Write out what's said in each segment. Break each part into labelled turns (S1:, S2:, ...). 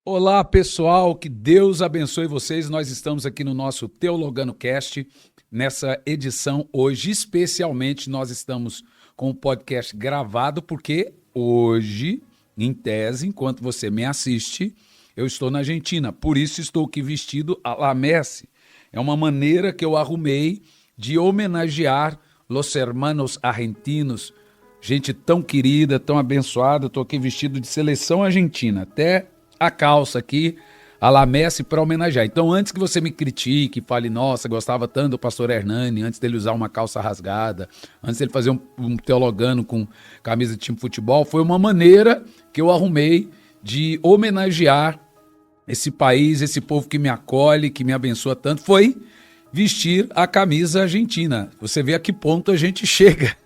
S1: Olá, pessoal, que Deus abençoe vocês. Nós estamos aqui no nosso Teologando Cast, nessa edição hoje, especialmente nós estamos com o podcast gravado, porque hoje, em tese, enquanto você me assiste, eu estou na Argentina. Por isso estou aqui vestido à la Messi. É uma maneira que eu arrumei de homenagear los hermanos argentinos, gente tão querida, tão abençoada. Estou aqui vestido de seleção argentina, até a calça aqui, a la Messi, para homenagear. Então, antes que você me critique, fale, nossa, gostava tanto do pastor Hernani, antes dele usar uma calça rasgada, antes dele fazer um teologano com camisa de time de futebol, foi uma maneira que eu arrumei de homenagear esse país, esse povo que me acolhe, que me abençoa tanto, foi vestir a camisa argentina. Você vê a que ponto a gente chega,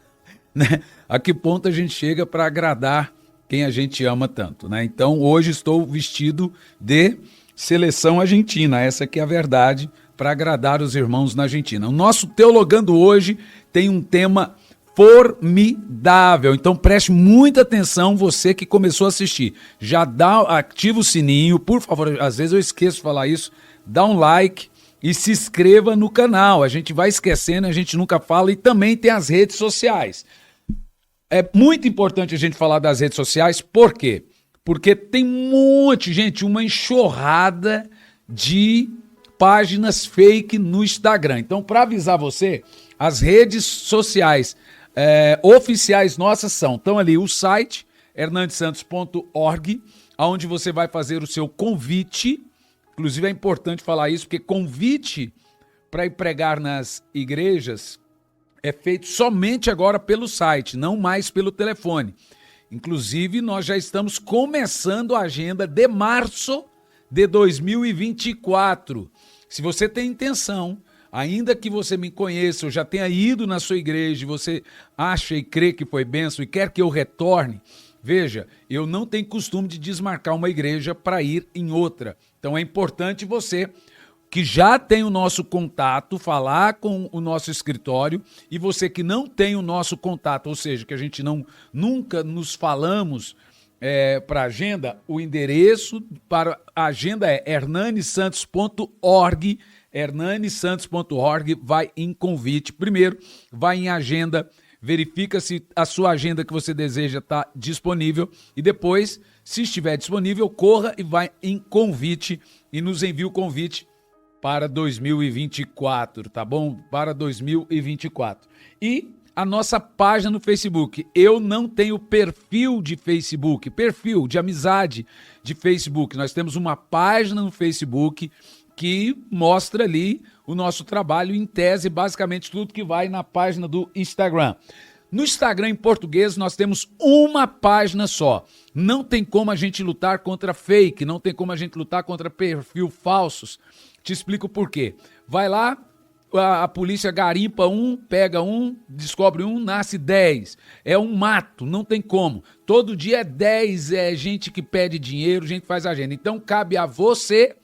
S1: né? A que ponto a gente chega para agradar quem a gente ama tanto, né? Então, hoje estou vestido de seleção argentina, essa que é a verdade, para agradar os irmãos na Argentina. O nosso Teologando hoje tem um tema formidável, então preste muita atenção, você que começou a assistir. Já ativa o sininho, por favor, às vezes eu esqueço de falar isso, dá um like e se inscreva no canal. A gente vai esquecendo, a gente nunca fala, e também tem as redes sociais. É muito importante a gente falar das redes sociais, por quê? Porque tem um monte, gente, uma enxurrada de páginas fake no Instagram. Então, para avisar você, as redes sociais oficiais nossas estão ali o site hernandesantos.org, onde você vai fazer o seu convite. Inclusive é importante falar isso, porque convite para ir pregar nas igrejas é feito somente agora pelo site, não mais pelo telefone. Inclusive, nós já estamos começando a agenda de março de 2024. Se você tem intenção, ainda que você me conheça, eu já tenha ido na sua igreja, e você acha e crê que foi bênção e quer que eu retorne, veja, eu não tenho costume de desmarcar uma igreja para ir em outra. Então é importante você que já tem o nosso contato, falar com o nosso escritório, e você que não tem o nosso contato, ou seja, que a gente nunca nos falamos para agenda, o endereço para a agenda é hernanisantos.org, hernanisantos.org, vai em convite. Primeiro, vai em agenda, verifica se a sua agenda que você deseja está disponível, e depois, se estiver disponível, corra e vai em convite e nos envie o convite para 2024, tá bom? Para 2024. E a nossa página no Facebook. Eu não tenho perfil de Facebook, perfil de amizade de Facebook. Nós temos uma página no Facebook que mostra ali o nosso trabalho, em tese, basicamente tudo que vai na página do Instagram. No Instagram, em português, nós temos uma página só. Não tem como a gente lutar contra fake, não tem como a gente lutar contra perfil falsos. Te explico por quê. Vai lá, a polícia garimpa um, pega um, descobre um, nasce 10. É um mato, não tem como. Todo dia é 10, é gente que pede dinheiro, gente que faz agenda. Então cabe a você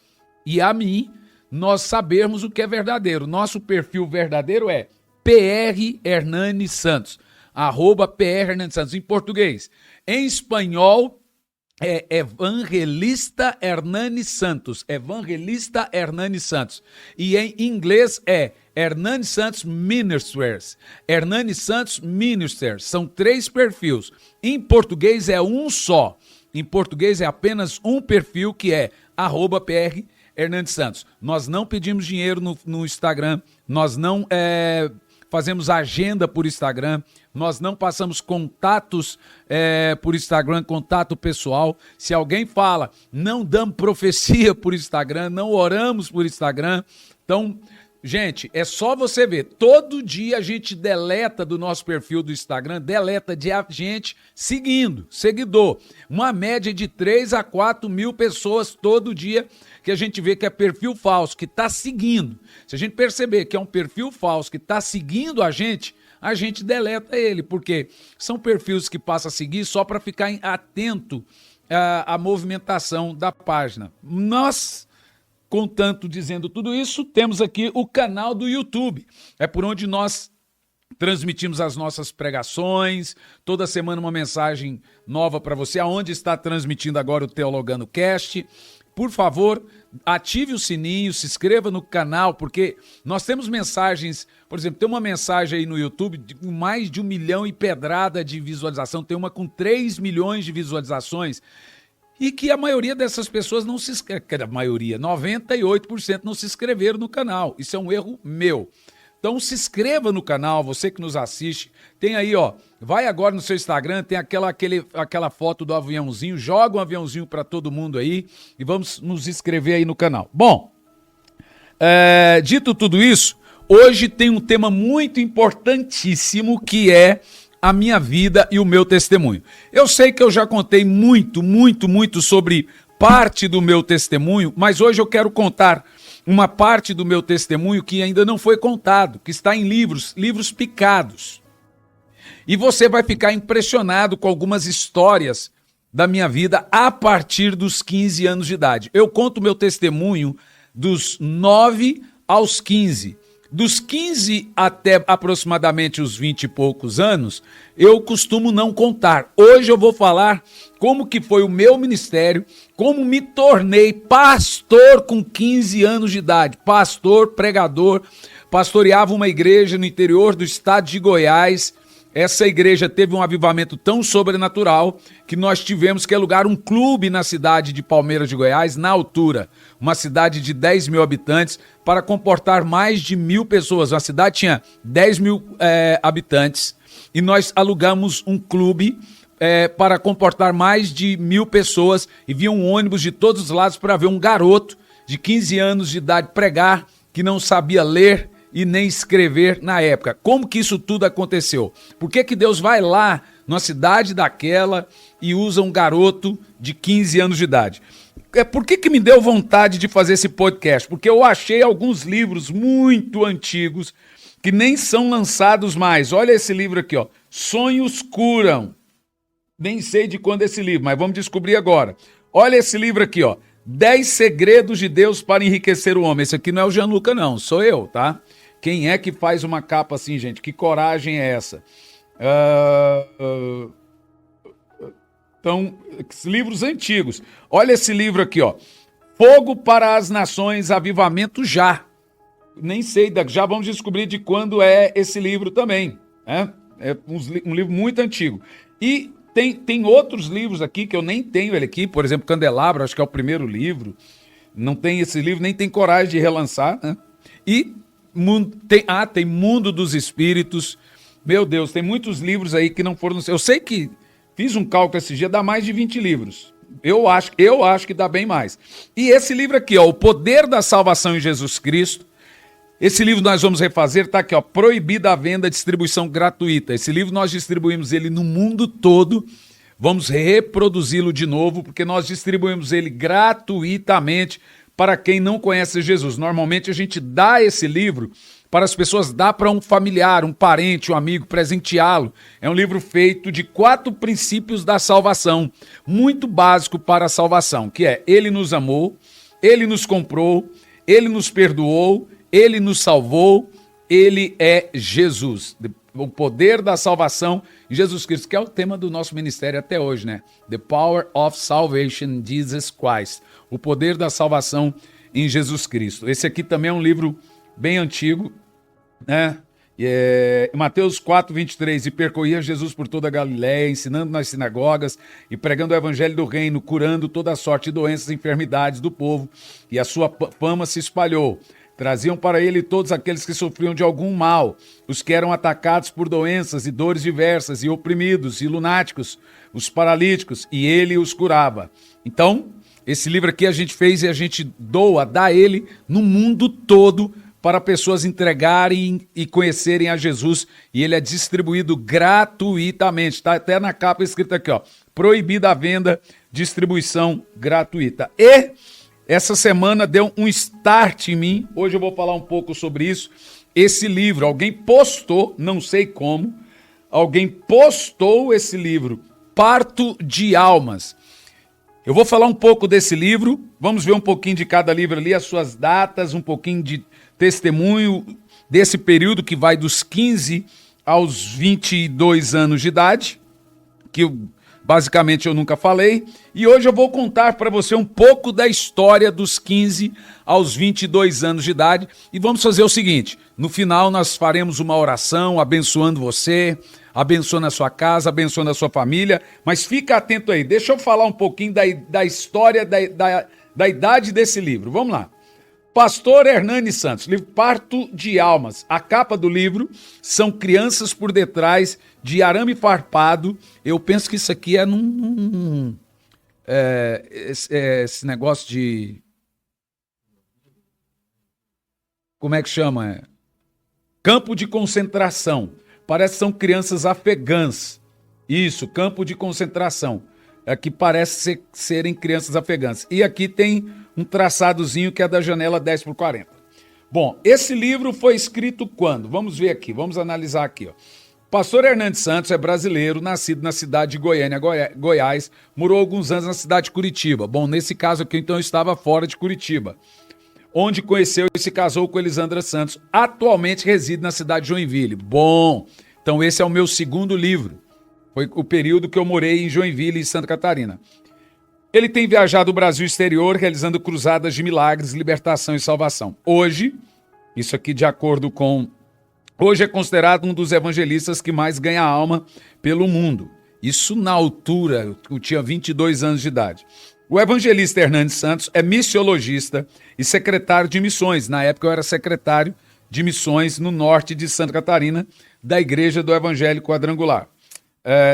S1: e a mim nós sabermos o que é verdadeiro. Nosso perfil verdadeiro é PR Hernani Santos, @PR Hernani Santos, em português. Em espanhol, é Evangelista Hernani Santos, Evangelista Hernani Santos. E em inglês é Hernani Santos Ministers, Hernani Santos Ministers. São 3 perfis. Em português é um só. Em português é apenas um perfil, que é @PR Hernani Santos. Nós não pedimos dinheiro no Instagram, nós não fazemos agenda por Instagram, nós não passamos contatos por Instagram, contato pessoal. Se alguém fala, não damos profecia por Instagram, não oramos por Instagram. Então, gente, é só você ver. Todo dia a gente deleta do nosso perfil do Instagram, deleta de gente seguindo, seguidor. Uma média de 3 a 4 mil pessoas todo dia que a gente vê que é perfil falso, que está seguindo. Se a gente perceber que é um perfil falso que está seguindo a gente deleta ele, porque são perfis que passam a seguir só para ficar atento à movimentação da página. Nós, contanto dizendo tudo isso, temos aqui o canal do YouTube. É por onde nós transmitimos as nossas pregações, toda semana uma mensagem nova para você, aonde está transmitindo agora o Teologando Cast. por favor, ative o sininho, se inscreva no canal, porque nós temos mensagens, por exemplo, tem uma mensagem aí no YouTube com mais de 1 milhão e pedrada de visualização, tem uma com 3 milhões de visualizações, e que a maioria dessas pessoas não se inscreve, a maioria, 98% não se inscreveram no canal. Isso é um erro meu. Então se inscreva no canal, você que nos assiste, tem aí, ó, vai agora no seu Instagram, tem aquela foto do aviãozinho, joga um aviãozinho para todo mundo aí e vamos nos inscrever aí no canal. Bom, dito tudo isso, hoje tem um tema muito importantíssimo que é a minha vida e o meu testemunho. Eu sei que eu já contei muito sobre parte do meu testemunho, mas hoje eu quero contar uma parte do meu testemunho que ainda não foi contado, que está em livros picados. E você vai ficar impressionado com algumas histórias da minha vida a partir dos 15 anos de idade. Eu conto meu testemunho dos 9 aos 15. Dos 15 até aproximadamente os 20 e poucos anos, eu costumo não contar. Hoje eu vou falar como que foi o meu ministério, como me tornei pastor com 15 anos de idade. Pastor, pregador, pastoreava uma igreja no interior do estado de Goiás. Essa igreja teve um avivamento tão sobrenatural que nós tivemos que alugar um clube na cidade de Palmeiras de Goiás, na altura, uma cidade de 10 mil habitantes, para comportar mais de 1.000 pessoas. A cidade tinha 10 mil habitantes e nós alugamos um clube para comportar mais de 1.000 pessoas e vinha um ônibus de todos os lados para ver um garoto de 15 anos de idade pregar, que não sabia ler e nem escrever na época. Como que isso tudo aconteceu? Por que que Deus vai lá numa cidade daquela e usa um garoto de 15 anos de idade? Por que que me deu vontade de fazer esse podcast? Porque eu achei alguns livros muito antigos que nem são lançados mais. Olha esse livro aqui, ó. Sonhos Curam. Nem sei de quando é esse livro, mas vamos descobrir agora. Olha esse livro aqui, ó. 10 segredos de Deus para enriquecer o homem. Esse aqui não é o Gianluca, não. Sou eu, tá? Quem é que faz uma capa assim, gente? Que coragem é essa? Então, livros antigos. Olha esse livro aqui, ó. Fogo para as Nações, Avivamento Já. Nem sei, já vamos descobrir de quando é esse livro também. Né? É um livro muito antigo. E tem outros livros aqui que eu nem tenho ele aqui. Por exemplo, Candelabro, acho que é o primeiro livro. Não tem esse livro, nem tem coragem de relançar. Né? E tem Mundo dos Espíritos. Meu Deus, tem muitos livros aí que não foram... Eu sei que fiz um cálculo esse dia, dá mais de 20 livros. Eu acho que dá bem mais. E esse livro aqui, ó, O Poder da Salvação em Jesus Cristo. Esse livro nós vamos refazer, tá aqui, ó, Proibida a Venda, Distribuição Gratuita. Esse livro nós distribuímos ele no mundo todo. Vamos reproduzi-lo de novo, porque nós distribuímos ele gratuitamente para quem não conhece Jesus. Normalmente a gente dá esse livro para as pessoas, dá para um familiar, um parente, um amigo, presenteá-lo. É um livro feito de 4 princípios da salvação, muito básico para a salvação, que é: Ele nos amou, Ele nos comprou, Ele nos perdoou, Ele nos salvou, Ele é Jesus. O poder da salvação em Jesus Cristo, que é o tema do nosso ministério até hoje, né? The Power of Salvation in Jesus Christ. O poder da salvação em Jesus Cristo. Esse aqui também é um livro bem antigo, né? Mateus 4, 23, e percorria Jesus por toda a Galiléia, ensinando nas sinagogas e pregando o evangelho do reino, curando toda sorte de doenças e enfermidades do povo, e a sua fama se espalhou. Traziam para ele todos aqueles que sofriam de algum mal, os que eram atacados por doenças e dores diversas, e oprimidos, e lunáticos, os paralíticos, e ele os curava. Então, esse livro aqui a gente fez e a gente dá ele no mundo todo para pessoas entregarem e conhecerem a Jesus, e ele é distribuído gratuitamente. Está até na capa escrito aqui, ó, proibida a venda, distribuição gratuita. E essa semana deu um start em mim, hoje eu vou falar um pouco sobre isso. Esse livro, alguém postou, não sei como, alguém postou esse livro, Parto de Almas. Eu vou falar um pouco desse livro, vamos ver um pouquinho de cada livro ali, as suas datas, um pouquinho de testemunho desse período que vai dos 15 aos 22 anos de idade, que basicamente eu nunca falei, e hoje eu vou contar para você um pouco da história dos 15 aos 22 anos de idade, e vamos fazer o seguinte, no final nós faremos uma oração abençoando você, abençoando a sua casa, abençoando a sua família, mas fica atento aí, deixa eu falar um pouquinho da história da idade desse livro, vamos lá. Pastor Hernani Santos, livro Parto de Almas. A capa do livro são crianças por detrás de arame farpado. Eu penso que isso aqui é esse negócio de... Como é que chama? Campo de concentração. Parece que são crianças afegãs. Isso, campo de concentração. Aqui parece serem crianças afegãs. E aqui tem um traçadozinho que é da janela 10x40. Bom, esse livro foi escrito quando? Vamos ver aqui, vamos analisar aqui. Ó. Pastor Hernani Santos é brasileiro, nascido na cidade de Goiânia, Goiás, morou alguns anos na cidade de Curitiba. Bom, nesse caso aqui, então, eu estava fora de Curitiba, onde conheceu e se casou com Elisandra Santos. Atualmente reside na cidade de Joinville. Bom, então esse é o meu segundo livro. Foi o período que eu morei em Joinville, em Santa Catarina. Ele tem viajado o Brasil exterior, realizando cruzadas de milagres, libertação e salvação. Hoje, isso aqui de acordo com... Hoje é considerado um dos evangelistas que mais ganha alma pelo mundo. Isso na altura, eu tinha 22 anos de idade. O evangelista Hernani Santos é missiologista e secretário de missões. Na época eu era secretário de missões no norte de Santa Catarina, da Igreja do Evangelho Quadrangular.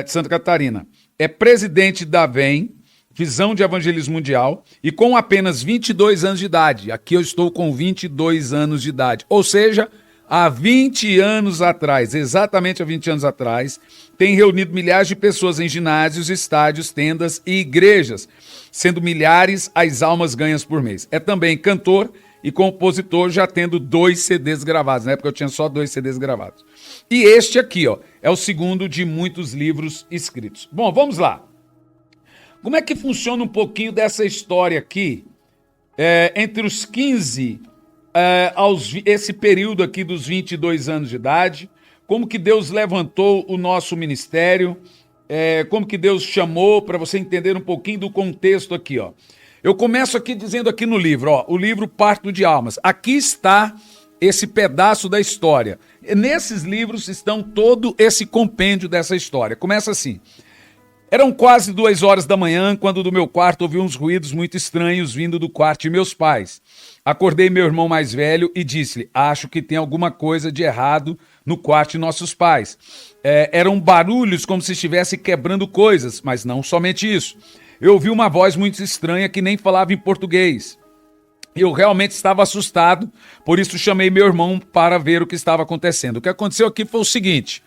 S1: De Santa Catarina. É presidente da VEM, Visão de Evangelismo Mundial, e com apenas 22 anos de idade. Aqui eu estou com 22 anos de idade. Ou seja, há 20 anos atrás, exatamente há 20 anos atrás, tem reunido milhares de pessoas em ginásios, estádios, tendas e igrejas, sendo milhares as almas ganhas por mês. É também cantor e compositor, já tendo 2 CDs gravados. Na época eu tinha só 2 CDs gravados. E este aqui, ó, é o segundo de muitos livros escritos. Bom, vamos lá. Como é que funciona um pouquinho dessa história aqui, entre os 15 esse período aqui dos 22 anos de idade, como que Deus levantou o nosso ministério, como que Deus chamou, para você entender um pouquinho do contexto aqui, ó. Eu começo aqui dizendo aqui no livro, ó, o livro Parto de Almas. Aqui está esse pedaço da história. Nesses livros estão todo esse compêndio dessa história. Começa assim. Eram quase 2 horas da manhã quando do meu quarto ouvi uns ruídos muito estranhos vindo do quarto de meus pais. Acordei meu irmão mais velho e disse-lhe, acho que tem alguma coisa de errado no quarto de nossos pais. Eram barulhos como se estivesse quebrando coisas, mas não somente isso. Eu ouvi uma voz muito estranha que nem falava em português. Eu realmente estava assustado, por isso chamei meu irmão para ver o que estava acontecendo. O que aconteceu aqui foi o seguinte,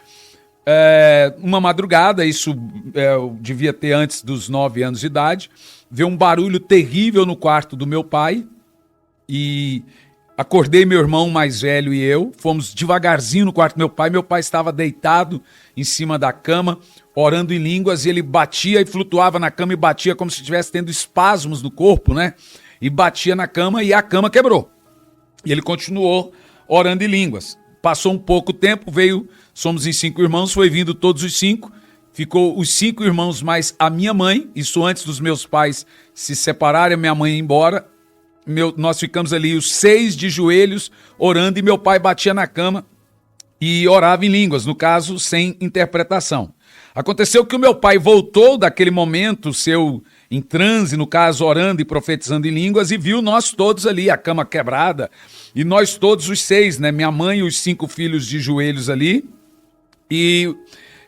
S1: uma madrugada, isso eu devia ter antes dos 9 anos de idade, veio um barulho terrível no quarto do meu pai e acordei meu irmão mais velho e eu, fomos devagarzinho no quarto do meu pai estava deitado em cima da cama, orando em línguas, e ele batia e flutuava na cama e batia como se estivesse tendo espasmos no corpo, né? E batia na cama e a cama quebrou. E ele continuou orando em línguas. Passou um pouco tempo, somos em 5 irmãos, foi vindo todos os 5, ficou os 5 irmãos mais a minha mãe, isso antes dos meus pais se separarem, a minha mãe ir embora. Nós ficamos ali os 6 de joelhos orando e meu pai batia na cama e orava em línguas, no caso sem interpretação. Aconteceu que o meu pai voltou daquele momento, seu em transe, no caso orando e profetizando em línguas, e viu nós todos ali, a cama quebrada, e nós todos os 6, né, minha mãe e os 5 filhos de joelhos ali, e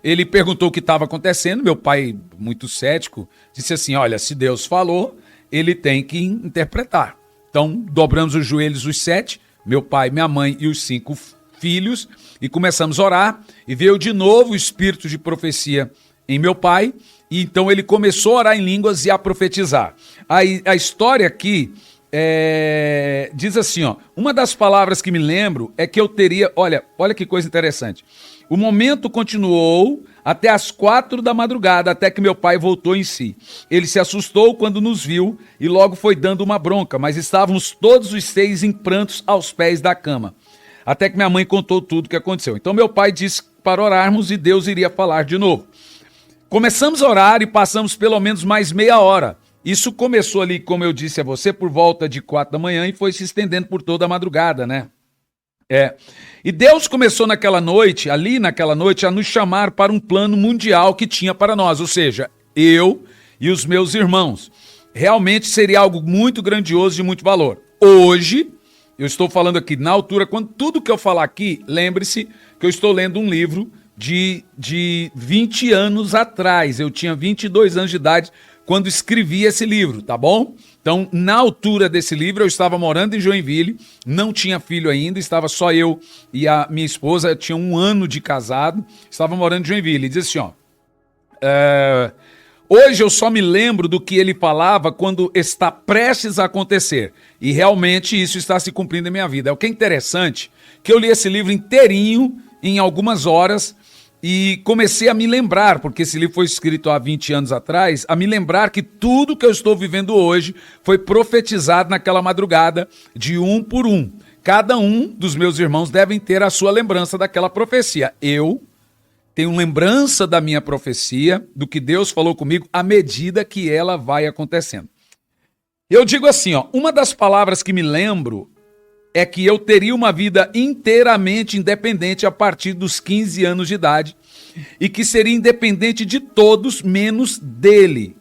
S1: ele perguntou o que estava acontecendo. Meu pai, muito cético, disse assim, olha, se Deus falou, ele tem que interpretar. Então, dobramos os joelhos os 7, meu pai, minha mãe e os 5 filhos, e começamos a orar, e veio de novo o espírito de profecia em meu pai, e então ele começou a orar em línguas e a profetizar. A história aqui diz assim, ó, uma das palavras que me lembro é que eu teria, olha que coisa interessante, o momento continuou até as 4 da madrugada, até que meu pai voltou em si. Ele se assustou quando nos viu e logo foi dando uma bronca, mas estávamos todos os 6 em prantos aos pés da cama. Até que minha mãe contou tudo o que aconteceu. Então meu pai disse para orarmos e Deus iria falar de novo. Começamos a orar e passamos pelo menos mais meia hora. Isso começou ali, como eu disse a você, por volta de 4 da manhã e foi se estendendo por toda a madrugada, né? E Deus começou naquela noite, a nos chamar para um plano mundial que tinha para nós, ou seja, eu e os meus irmãos. Realmente seria algo muito grandioso e de muito valor. Hoje, eu estou falando aqui na altura, quando tudo que eu falar aqui, lembre-se que eu estou lendo um livro de 20 anos atrás. Eu tinha 22 anos de idade quando escrevi esse livro, tá bom? Então, na altura desse livro, eu estava morando em Joinville, não tinha filho ainda, estava só eu e a minha esposa, eu tinha 1 ano de casado, estava morando em Joinville. Ele diz assim, hoje eu só me lembro do que ele falava quando está prestes a acontecer. E realmente isso está se cumprindo em minha vida. O que é interessante, que eu li esse livro inteirinho, em algumas horas, e comecei a me lembrar, porque esse livro foi escrito há 20 anos atrás, a me lembrar que tudo que eu estou vivendo hoje foi profetizado naquela madrugada, de um por um. Cada um dos meus irmãos devem ter a sua lembrança daquela profecia. Eu tenho lembrança da minha profecia, do que Deus falou comigo, à medida que ela vai acontecendo. Eu digo assim, uma das palavras que me lembro é que eu teria uma vida inteiramente independente a partir dos 15 anos de idade e que seria independente de todos, menos dele.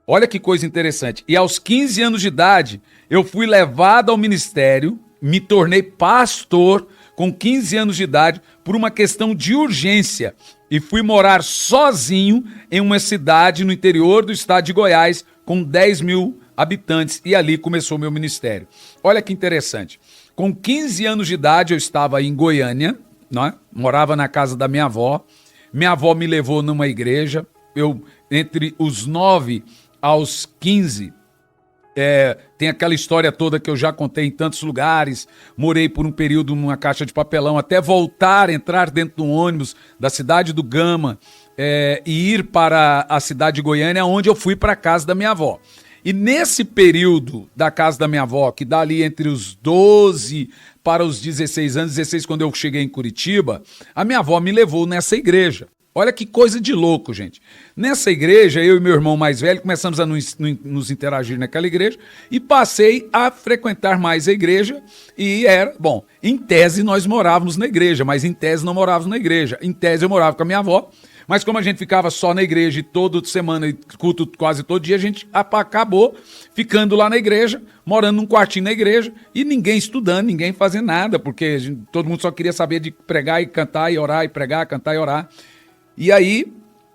S1: Olha que coisa interessante. E aos 15 anos de idade, eu fui levado ao ministério, me tornei pastor com 15 anos de idade por uma questão de urgência e fui morar sozinho em uma cidade no interior do estado de Goiás com 10 mil habitantes e ali começou o meu ministério. Olha que interessante. Com 15 anos de idade eu estava em Goiânia, né? Morava na casa da minha avó me levou numa igreja, eu entre os 9 aos 15, tem aquela história toda que eu já contei em tantos lugares, morei por um período numa caixa de papelão, até entrar dentro de um ônibus da cidade do Gama e ir para a cidade de Goiânia, onde eu fui para a casa da minha avó. E nesse período da casa da minha avó, que dá ali entre os 12 para os 16 anos, 16 quando eu cheguei em Curitiba, a minha avó me levou nessa igreja. Olha que coisa de louco, gente. Nessa igreja, eu e meu irmão mais velho começamos a nos interagir naquela igreja e passei a frequentar mais a igreja e em tese nós morávamos na igreja, mas em tese não morávamos na igreja. Em tese eu morava com a minha avó, mas como a gente ficava só na igreja e toda semana, e culto quase todo dia, a gente acabou ficando lá na igreja, morando num quartinho na igreja e ninguém estudando, ninguém fazendo nada, porque todo mundo só queria saber de pregar e cantar e orar e pregar, cantar e orar. E aí,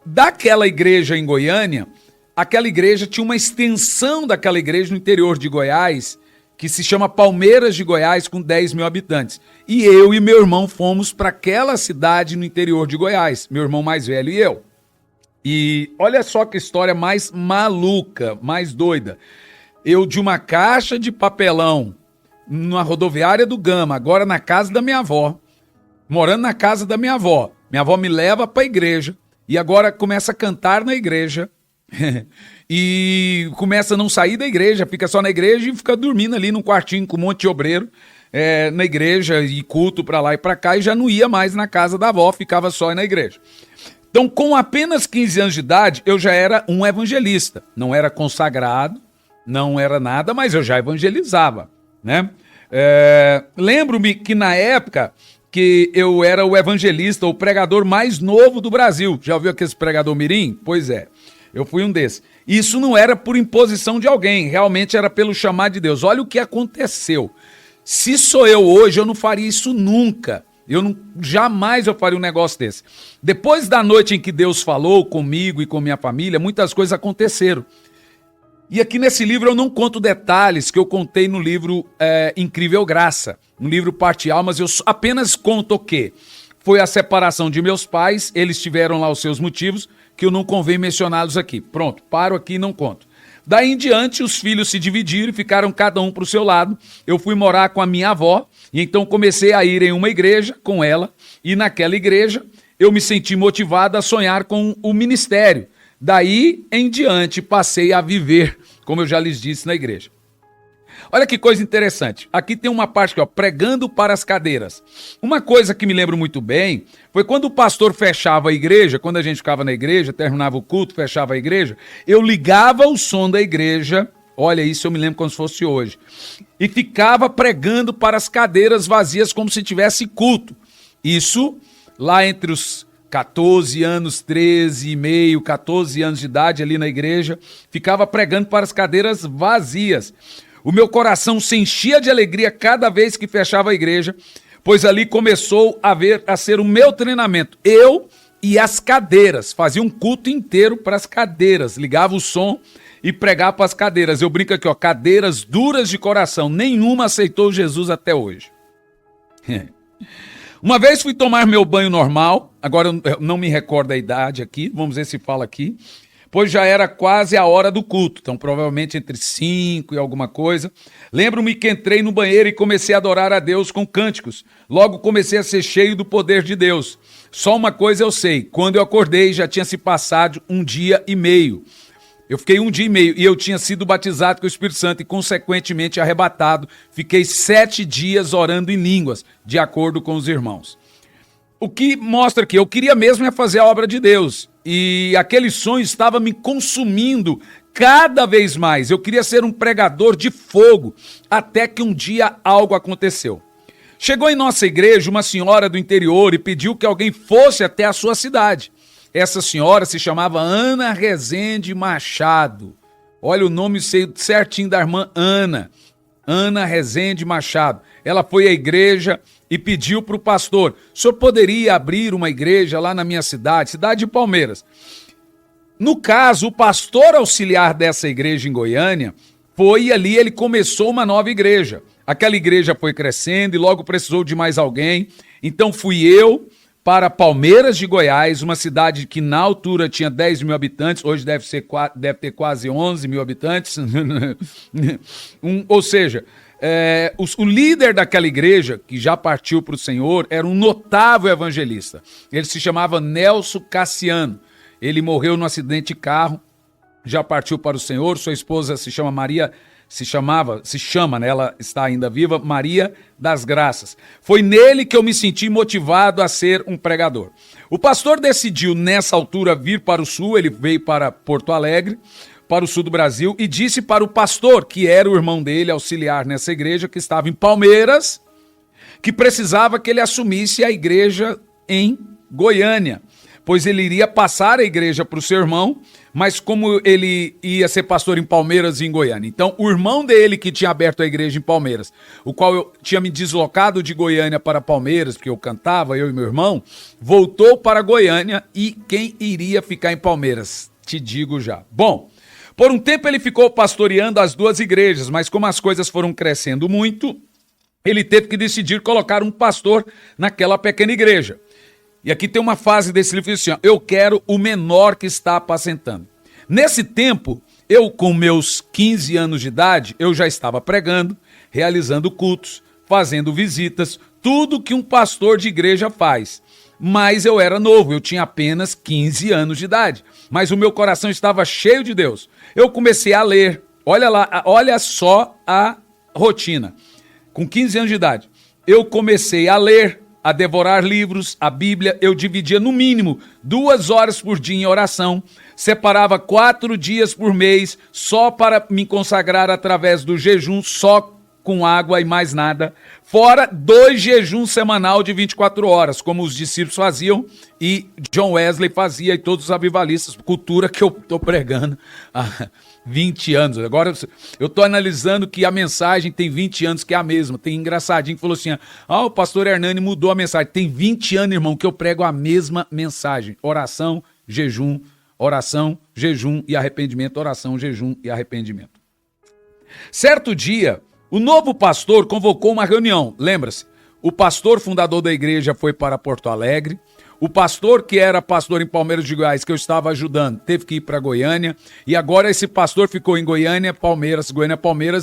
S1: daquela igreja em Goiânia, aquela igreja tinha uma extensão daquela igreja no interior de Goiás, que se chama Palmeiras de Goiás, com 10 mil habitantes. E eu e meu irmão fomos para aquela cidade no interior de Goiás, meu irmão mais velho e eu. E olha só que história mais maluca, mais doida. Eu de uma caixa de papelão, na rodoviária do Gama, agora na casa da minha avó, morando na casa da minha avó. Minha avó me leva para a igreja e agora começa a cantar na igreja e começa a não sair da igreja, fica só na igreja e fica dormindo ali num quartinho com um monte de obreiro na igreja e culto para lá e para cá e já não ia mais na casa da avó, ficava só na igreja. Então, com apenas 15 anos de idade, eu já era um evangelista. Não era consagrado, não era nada, mas eu já evangelizava, né? Lembro-me que na época que eu era o evangelista, o pregador mais novo do Brasil. Já ouviu aquele pregador mirim? Pois é, eu fui um desses. Isso não era por imposição de alguém, realmente era pelo chamado de Deus. Olha o que aconteceu. Se sou eu hoje, eu não faria isso nunca. Jamais eu faria um negócio desse. Depois da noite em que Deus falou comigo e com minha família, muitas coisas aconteceram. E aqui nesse livro eu não conto detalhes que eu contei no livro Incrível Graça, no livro Parte Almas, eu apenas conto o quê? Foi a separação de meus pais, eles tiveram lá os seus motivos, que eu não convém mencioná-los aqui. Pronto, paro aqui e não conto. Daí em diante, os filhos se dividiram e ficaram cada um para o seu lado. Eu fui morar com a minha avó, e então comecei a ir em uma igreja com ela, e naquela igreja eu me senti motivado a sonhar com o ministério. Daí em diante, passei a viver, como eu já lhes disse, na igreja. Olha que coisa interessante. Aqui tem uma parte aqui, ó, pregando para as cadeiras. Uma coisa que me lembro muito bem foi quando o pastor fechava a igreja, quando a gente ficava na igreja, terminava o culto, fechava a igreja, eu ligava o som da igreja, olha isso, eu me lembro como se fosse hoje, e ficava pregando para as cadeiras vazias como se tivesse culto. Isso lá entre os 14 anos, 13 e meio, 14 anos de idade ali na igreja, ficava pregando para as cadeiras vazias. O meu coração se enchia de alegria cada vez que fechava a igreja, pois ali começou a ser o meu treinamento. Eu e as cadeiras, fazia um culto inteiro para as cadeiras, ligava o som e pregava para as cadeiras. Eu brinco aqui, ó, cadeiras duras de coração, nenhuma aceitou Jesus até hoje. Uma vez fui tomar meu banho normal, agora eu não me recordo a idade aqui, vamos ver se fala aqui, pois já era quase a hora do culto, então provavelmente entre 5 e alguma coisa. Lembro-me que entrei no banheiro e comecei a adorar a Deus com cânticos. Logo comecei a ser cheio do poder de Deus. Só uma coisa eu sei, quando eu acordei já tinha se passado 1 dia e meio. Eu fiquei 1 dia e meio e eu tinha sido batizado com o Espírito Santo e consequentemente arrebatado. Fiquei 7 dias orando em línguas, de acordo com os irmãos. O que mostra que eu queria mesmo é fazer a obra de Deus. E aquele sonho estava me consumindo cada vez mais. Eu queria ser um pregador de fogo, até que um dia algo aconteceu. Chegou em nossa igreja uma senhora do interior e pediu que alguém fosse até a sua cidade. Essa senhora se chamava Ana Rezende Machado. Olha o nome certinho da irmã Ana. Ana Rezende Machado. Ela foi à igreja e pediu para o pastor: o senhor poderia abrir uma igreja lá na minha cidade, cidade de Palmeiras? No caso, o pastor auxiliar dessa igreja em Goiânia foi ali, ele começou uma nova igreja. Aquela igreja foi crescendo e logo precisou de mais alguém. Então fui eu para Palmeiras de Goiás, uma cidade que na altura tinha 10 mil habitantes, hoje deve ter quase 11 mil habitantes. Ou seja, o líder daquela igreja, que já partiu para o Senhor, era um notável evangelista. Ele se chamava Nelson Cassiano. Ele morreu num acidente de carro, já partiu para o Senhor. Sua esposa se chama Maria, se chama, né? Ela está ainda viva, Maria das Graças. Foi nele que eu me senti motivado a ser um pregador. O pastor decidiu nessa altura vir para o sul, ele veio para Porto Alegre, para o sul do Brasil, e disse para o pastor, que era o irmão dele, auxiliar nessa igreja, que estava em Palmeiras, que precisava que ele assumisse a igreja em Goiânia, pois ele iria passar a igreja para o seu irmão, mas como ele ia ser pastor em Palmeiras e em Goiânia. Então, o irmão dele que tinha aberto a igreja em Palmeiras, o qual eu tinha me deslocado de Goiânia para Palmeiras, porque eu cantava, eu e meu irmão, voltou para Goiânia, e quem iria ficar em Palmeiras? Te digo já. Bom, por um tempo ele ficou pastoreando as 2 igrejas, mas como as coisas foram crescendo muito, ele teve que decidir colocar um pastor naquela pequena igreja. E aqui tem uma fase desse livro assim, ó, eu quero o menor que está apacentando. Nesse tempo, eu com meus 15 anos de idade, eu já estava pregando, realizando cultos, fazendo visitas, tudo que um pastor de igreja faz. Mas eu era novo, eu tinha apenas 15 anos de idade, mas o meu coração estava cheio de Deus. Eu comecei a ler, olha lá, olha só a rotina. Com 15 anos de idade, eu comecei a ler, a devorar livros, a Bíblia. Eu dividia no mínimo 2 horas por dia em oração, separava 4 dias por mês só para me consagrar através do jejum, só com água e mais nada, fora 2 jejuns semanal de 24 horas, como os discípulos faziam e John Wesley fazia e todos os avivalistas, cultura que eu estou pregando há 20 anos. Agora eu estou analisando que a mensagem tem 20 anos que é a mesma. Tem engraçadinho que falou assim, o pastor Hernani mudou a mensagem. Tem 20 anos, irmão, que eu prego a mesma mensagem. Oração, jejum e arrependimento, oração, jejum e arrependimento. Certo dia, o novo pastor convocou uma reunião, lembra-se? O pastor fundador da igreja foi para Porto Alegre, o pastor que era pastor em Palmeiras de Goiás, que eu estava ajudando, teve que ir para Goiânia, e agora esse pastor ficou em Goiânia, Palmeiras,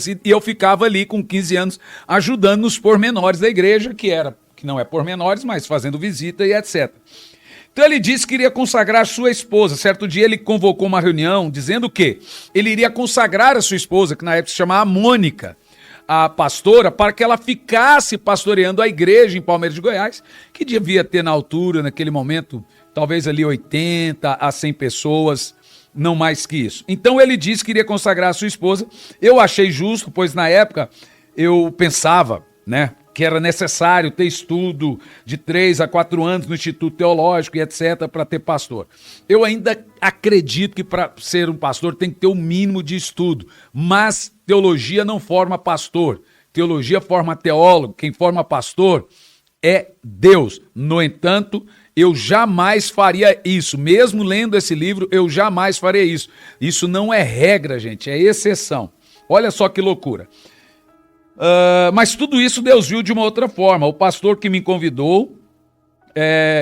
S1: e eu ficava ali com 15 anos ajudando nos pormenores da igreja, que não é pormenores, mas fazendo visita e etc. Então ele disse que iria consagrar sua esposa. Certo dia ele convocou uma reunião dizendo que ele iria consagrar a sua esposa, que na época se chamava Mônica. a pastora para que ela ficasse pastoreando a igreja em Palmeiras de Goiás, que devia ter na altura, naquele momento, talvez ali 80 a 100 pessoas, não mais que isso. Então ele disse que iria consagrar a sua esposa. Eu achei justo, pois na época eu pensava, né, que era necessário ter estudo de 3 a 4 anos no Instituto Teológico e etc. para ter pastor. Eu ainda acredito que para ser um pastor tem que ter o mínimo de estudo, mas teologia não forma pastor, teologia forma teólogo, quem forma pastor é Deus. No entanto, eu jamais faria isso, mesmo lendo esse livro, eu jamais faria isso. Isso não é regra, gente, é exceção. Olha só que loucura. Mas tudo isso Deus viu de uma outra forma. O pastor que me convidou,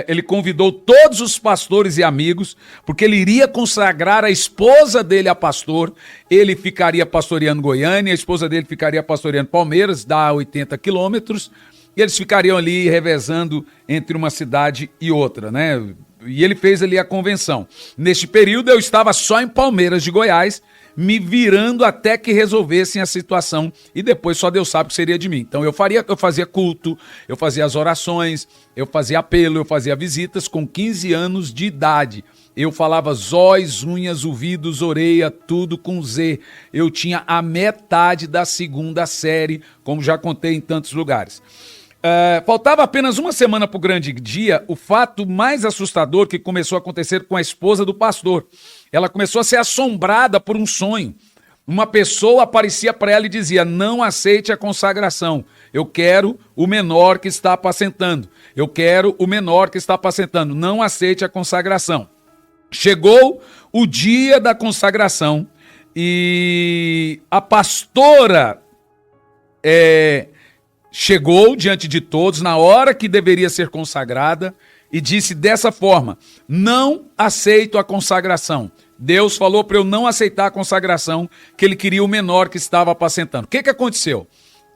S1: ele convidou todos os pastores e amigos, porque ele iria consagrar a esposa dele a pastor. Ele ficaria pastoreando Goiânia, a esposa dele ficaria pastoreando Palmeiras, dá 80 quilômetros, e eles ficariam ali revezando entre uma cidade e outra, né? E ele fez ali a convenção. Neste período eu estava só em Palmeiras de Goiás, me virando até que resolvessem a situação, e depois só Deus sabe o que seria de mim. Então eu fazia culto, eu fazia as orações, eu fazia apelo, eu fazia visitas com 15 anos de idade. Eu falava zóis, unhas, ouvidos, orelha, tudo com Z. Eu tinha a metade da 2ª série, como já contei em tantos lugares. Faltava apenas uma semana para o grande dia, o fato mais assustador que começou a acontecer com a esposa do pastor. Ela começou a ser assombrada por um sonho. Uma pessoa aparecia para ela e dizia: não aceite a consagração, eu quero o menor que está apacentando, eu quero o menor que está apacentando, não aceite a consagração. Chegou o dia da consagração e a pastora chegou diante de todos na hora que deveria ser consagrada e disse dessa forma: não aceito a consagração. Deus falou para eu não aceitar a consagração, que ele queria o menor que estava apacentando. O que aconteceu?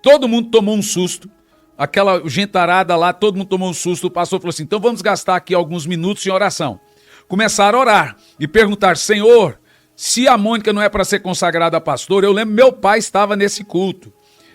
S1: Todo mundo tomou um susto, aquela gentarada lá, todo mundo tomou um susto. O pastor falou assim: então vamos gastar aqui alguns minutos em oração. Começaram a orar e perguntar: Senhor, se a Mônica não é para ser consagrada a pastor, eu lembro, meu pai estava nesse culto.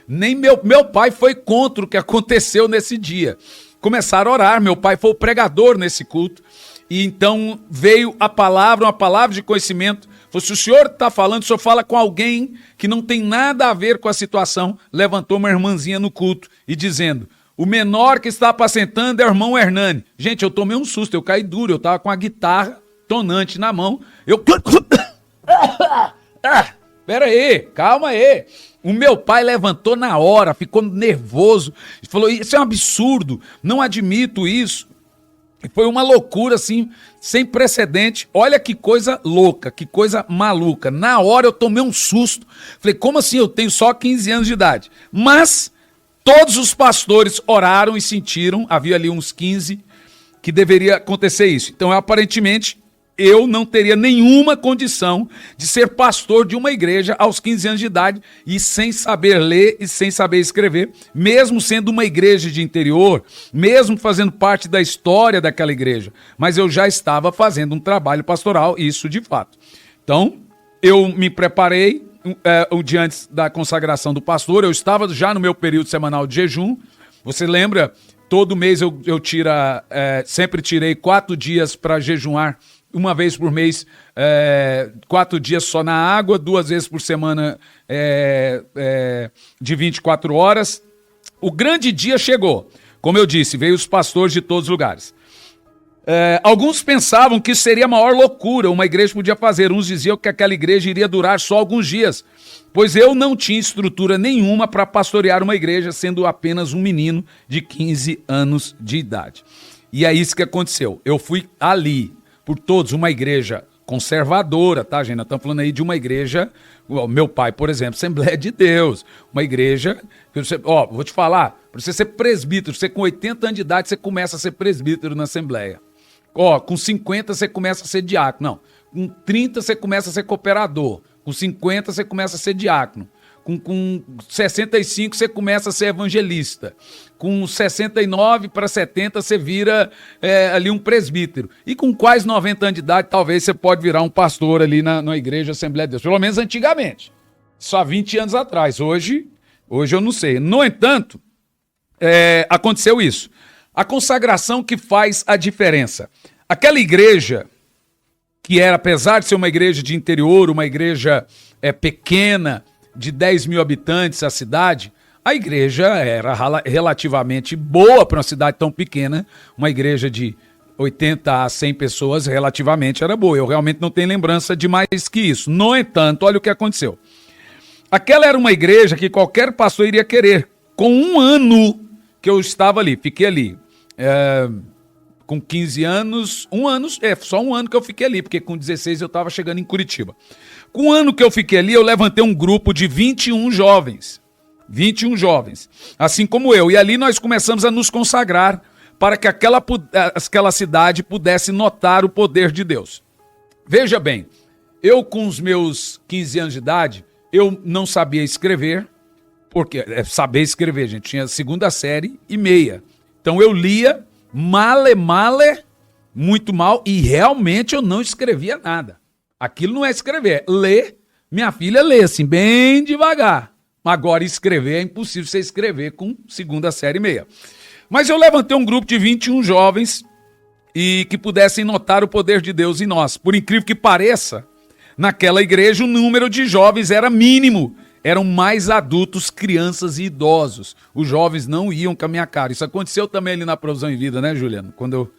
S1: Nem meu pai foi contra o que aconteceu nesse dia. Começaram a orar, meu pai foi o pregador nesse culto, e então veio a palavra, uma palavra de conhecimento. Falou: se o senhor está falando, o senhor fala com alguém que não tem nada a ver com a situação. Levantou uma irmãzinha no culto e dizendo: o menor que está apacentando é o irmão Hernani. Gente, eu tomei um susto, eu caí duro, eu estava com a guitarra tonante na mão. Pera aí, calma aí. O meu pai levantou na hora, ficou nervoso, falou: isso é um absurdo, não admito isso. E foi uma loucura assim, sem precedente. Olha que coisa louca, que coisa maluca. Na hora eu tomei um susto. Falei: como assim? Eu tenho só 15 anos de idade. Mas todos os pastores oraram e sentiram, havia ali uns 15, que deveria acontecer isso. Então, aparentemente, eu não teria nenhuma condição de ser pastor de uma igreja aos 15 anos de idade e sem saber ler e sem saber escrever, mesmo sendo uma igreja de interior, mesmo fazendo parte da história daquela igreja. Mas eu já estava fazendo um trabalho pastoral, isso de fato. Então, eu me preparei o dia antes da consagração do pastor, eu estava já no meu período semanal de jejum. Você lembra? Todo mês eu sempre tirei 4 dias para jejuar. Uma vez por mês, 4 dias só na água, 2 vezes por semana de 24 horas. O grande dia chegou. Como eu disse, veio os pastores de todos os lugares. Alguns pensavam que isso seria a maior loucura, uma igreja podia fazer. Uns diziam que aquela igreja iria durar só alguns dias, pois eu não tinha estrutura nenhuma para pastorear uma igreja, sendo apenas um menino de 15 anos de idade. E é isso que aconteceu. Eu fui ali por todos, uma igreja conservadora, tá, gente? Nós estamos falando aí de uma igreja, meu pai, por exemplo, Assembleia de Deus, uma igreja, vou te falar, para você ser presbítero, você com 80 anos de idade, você começa a ser presbítero na Assembleia. Com 50 você começa a ser diácono, não, com 30 você começa a ser cooperador, com 50 você começa a ser diácono, com 65 você começa a ser evangelista, com 69 para 70 você vira ali um presbítero, e com quase 90 anos de idade talvez você pode virar um pastor ali na igreja Assembleia de Deus, pelo menos antigamente, só 20 anos atrás. Hoje Hoje eu não sei. No entanto, aconteceu isso. A consagração que faz a diferença. Aquela igreja, que era, apesar de ser uma igreja de interior, uma igreja pequena, de 10 mil habitantes a cidade, a igreja era relativamente boa para uma cidade tão pequena. Uma igreja de 80 a 100 pessoas relativamente era boa. Eu realmente não tenho lembrança de mais que isso. No entanto, olha o que aconteceu. Aquela era uma igreja que qualquer pastor iria querer. Com um ano que eu estava ali, fiquei ali, com 15 anos, só um ano que eu fiquei ali, porque com 16 eu estava chegando em Curitiba. Com um ano que eu fiquei ali, eu levantei um grupo de 21 jovens. 21 jovens, assim como eu. E ali nós começamos a nos consagrar para que aquela cidade pudesse notar o poder de Deus. Veja bem, eu com os meus 15 anos de idade, eu não sabia escrever, porque saber escrever, gente, tinha segunda série e meia. Então eu lia male, muito mal, e realmente eu não escrevia nada. Aquilo não é escrever, é ler. Minha filha lê assim, bem devagar. Agora escrever é impossível você escrever com segunda série e meia. Mas eu levantei um grupo de 21 jovens e que pudessem notar o poder de Deus em nós. Por incrível que pareça, naquela igreja o número de jovens era mínimo. Eram mais adultos, crianças e idosos. Os jovens não iam com a minha cara. Isso aconteceu também ali na Provisão em Vida, né, Juliano? Quando eu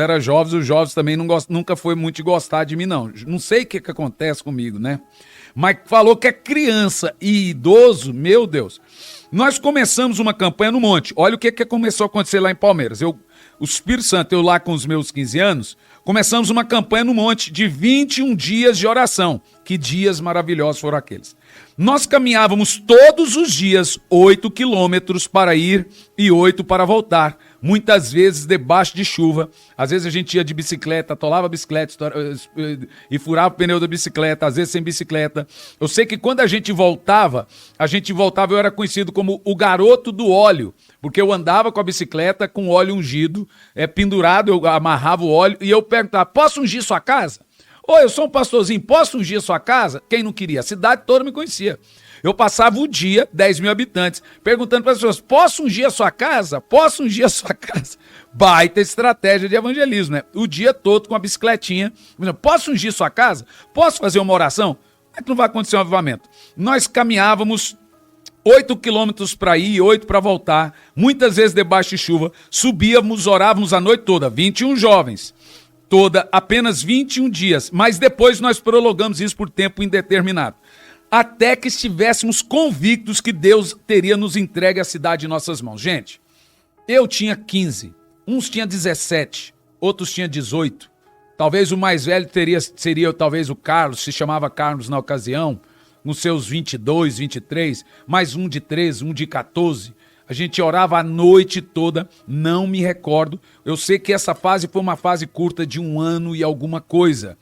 S1: era jovem, os jovens também nunca foi muito de gostar de mim, não. Não sei o que acontece comigo, né? Mas falou que é criança e idoso, meu Deus. Nós começamos uma campanha no monte. Olha o que começou a acontecer lá em Palmeiras. O Espírito Santo, eu lá com os meus 15 anos, começamos uma campanha no monte de 21 dias de oração. Que dias maravilhosos foram aqueles. Nós caminhávamos todos os dias 8 quilômetros para ir e 8 para voltar. Muitas vezes debaixo de chuva. Às vezes a gente ia de bicicleta, atolava a bicicleta e furava o pneu da bicicleta, às vezes sem bicicleta. Eu sei que quando a gente voltava, eu era conhecido como o garoto do óleo, porque eu andava com a bicicleta com óleo ungido, pendurado, eu amarrava o óleo e eu perguntava, posso ungir sua casa? Oi, eu sou um pastorzinho, posso ungir sua casa? Quem não queria? A cidade toda me conhecia. Eu passava o dia, 10 mil habitantes, perguntando para as pessoas, posso ungir a sua casa? Posso ungir a sua casa? Baita estratégia de evangelismo, né? O dia todo com a bicicletinha. Posso ungir sua casa? Posso fazer uma oração? Como é que não vai acontecer um avivamento? Nós caminhávamos 8 quilômetros para ir e 8 para voltar, muitas vezes debaixo de chuva, subíamos, orávamos a noite toda, 21 jovens. Apenas 21 dias, mas depois nós prolongamos isso por tempo indeterminado, até que estivéssemos convictos que Deus teria nos entregue a cidade em nossas mãos. Gente, eu tinha 15, uns tinham 17, outros tinham 18, talvez o mais velho seria talvez o Carlos, se chamava Carlos na ocasião, nos seus 22, 23, mais um de 13, um de 14, a gente orava a noite toda, não me recordo. Eu sei que essa fase foi uma fase curta de 1 ano e alguma coisa,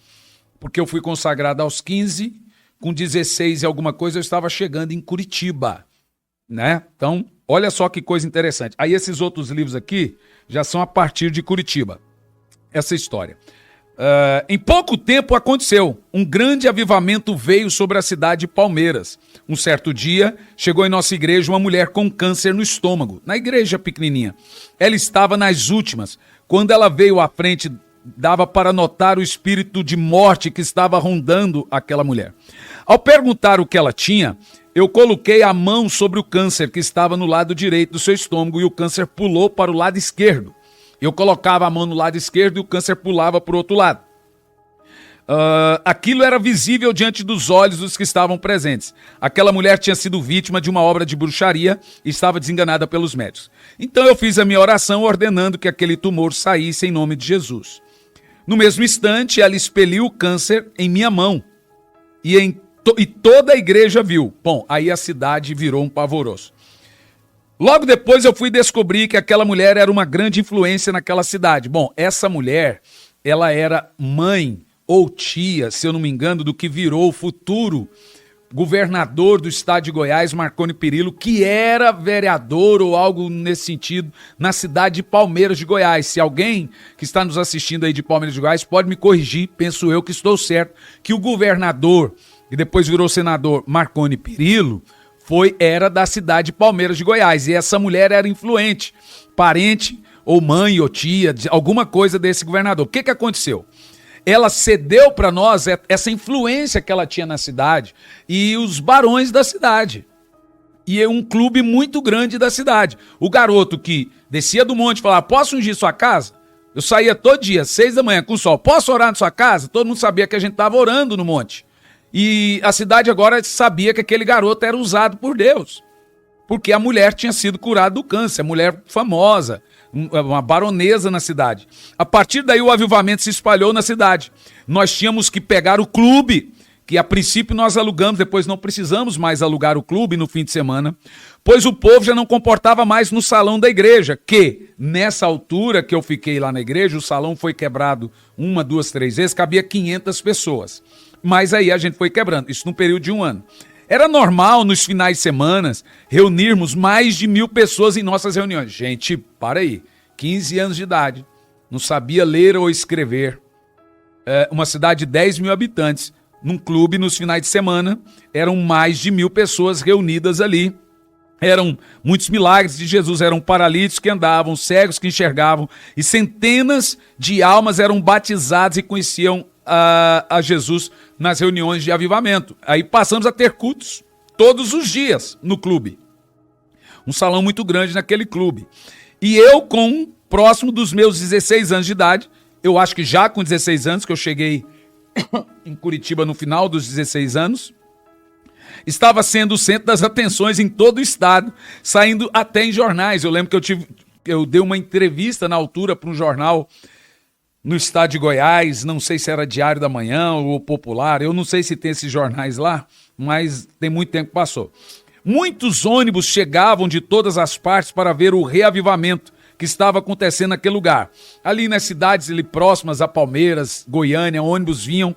S1: porque eu fui consagrado aos 15, com 16 e alguma coisa eu estava chegando em Curitiba, né? Então, olha só que coisa interessante. Aí esses outros livros aqui já são a partir de Curitiba, essa história. Em pouco tempo aconteceu, um grande avivamento veio sobre a cidade de Palmeiras. Um certo dia, chegou em nossa igreja uma mulher com câncer no estômago, na igreja pequenininha. Ela estava nas últimas. Quando ela veio à frente, dava para notar o espírito de morte que estava rondando aquela mulher. Ao perguntar o que ela tinha, eu coloquei a mão sobre o câncer que estava no lado direito do seu estômago e o câncer pulou para o lado esquerdo. Eu colocava a mão no lado esquerdo e o câncer pulava para o outro lado. Aquilo era visível diante dos olhos dos que estavam presentes. Aquela mulher tinha sido vítima de uma obra de bruxaria e estava desenganada pelos médicos. Então eu fiz a minha oração ordenando que aquele tumor saísse em nome de Jesus. No mesmo instante, ela expeliu o câncer em minha mão e toda a igreja viu. Bom, aí a cidade virou um pavoroso. Logo depois eu fui descobrir que aquela mulher era uma grande influência naquela cidade. Bom, essa mulher, ela era mãe ou tia, se eu não me engano, do que virou o futuro governador do estado de Goiás, Marconi Perillo, que era vereador ou algo nesse sentido na cidade de Palmeiras de Goiás. Se alguém que está nos assistindo aí de Palmeiras de Goiás pode me corrigir, penso eu que estou certo, que o governador, que depois virou senador, Marconi Perillo, era da cidade de Palmeiras de Goiás. E essa mulher era influente, parente ou mãe ou tia, alguma coisa desse governador. O que aconteceu? Ela cedeu para nós essa influência que ela tinha na cidade e os barões da cidade. E é um clube muito grande da cidade. O garoto que descia do monte e falava, posso ungir sua casa? Eu saía todo dia, 6 da manhã, com o sol. Posso orar na sua casa? Todo mundo sabia que a gente estava orando no monte. E a cidade agora sabia que aquele garoto era usado por Deus. Porque a mulher tinha sido curada do câncer, mulher famosa, uma baronesa na cidade. A partir daí o avivamento se espalhou na cidade. Nós tínhamos que pegar o clube, que a princípio nós alugamos, depois não precisamos mais alugar o clube no fim de semana, pois o povo já não comportava mais no salão da igreja, que nessa altura que eu fiquei lá na igreja, o salão foi quebrado 1, 2, 3 vezes, cabia 500 pessoas. Mas aí a gente foi quebrando, isso num período de 1 ano. Era normal, nos finais de semana, reunirmos mais de 1.000 pessoas em nossas reuniões. Gente, para aí, 15 anos de idade, não sabia ler ou escrever. Uma cidade de 10 mil habitantes, num clube nos finais de semana, eram mais de 1.000 pessoas reunidas ali. Eram muitos milagres de Jesus, eram paralíticos que andavam, cegos que enxergavam, e centenas de almas eram batizadas e conheciam a Jesus nas reuniões de avivamento. Aí passamos a ter cultos todos os dias no clube. Um salão muito grande naquele clube. E eu, próximo dos meus 16 anos de idade, eu acho que já com 16 anos, que eu cheguei em Curitiba no final dos 16 anos, estava sendo o centro das atenções em todo o estado, saindo até em jornais. Eu lembro que eu dei uma entrevista na altura para um jornal no estado de Goiás, não sei se era Diário da Manhã ou Popular, eu não sei se tem esses jornais lá, mas tem muito tempo que passou. Muitos ônibus chegavam de todas as partes para ver o reavivamento que estava acontecendo naquele lugar. Ali nas cidades ali próximas a Palmeiras, Goiânia, ônibus vinham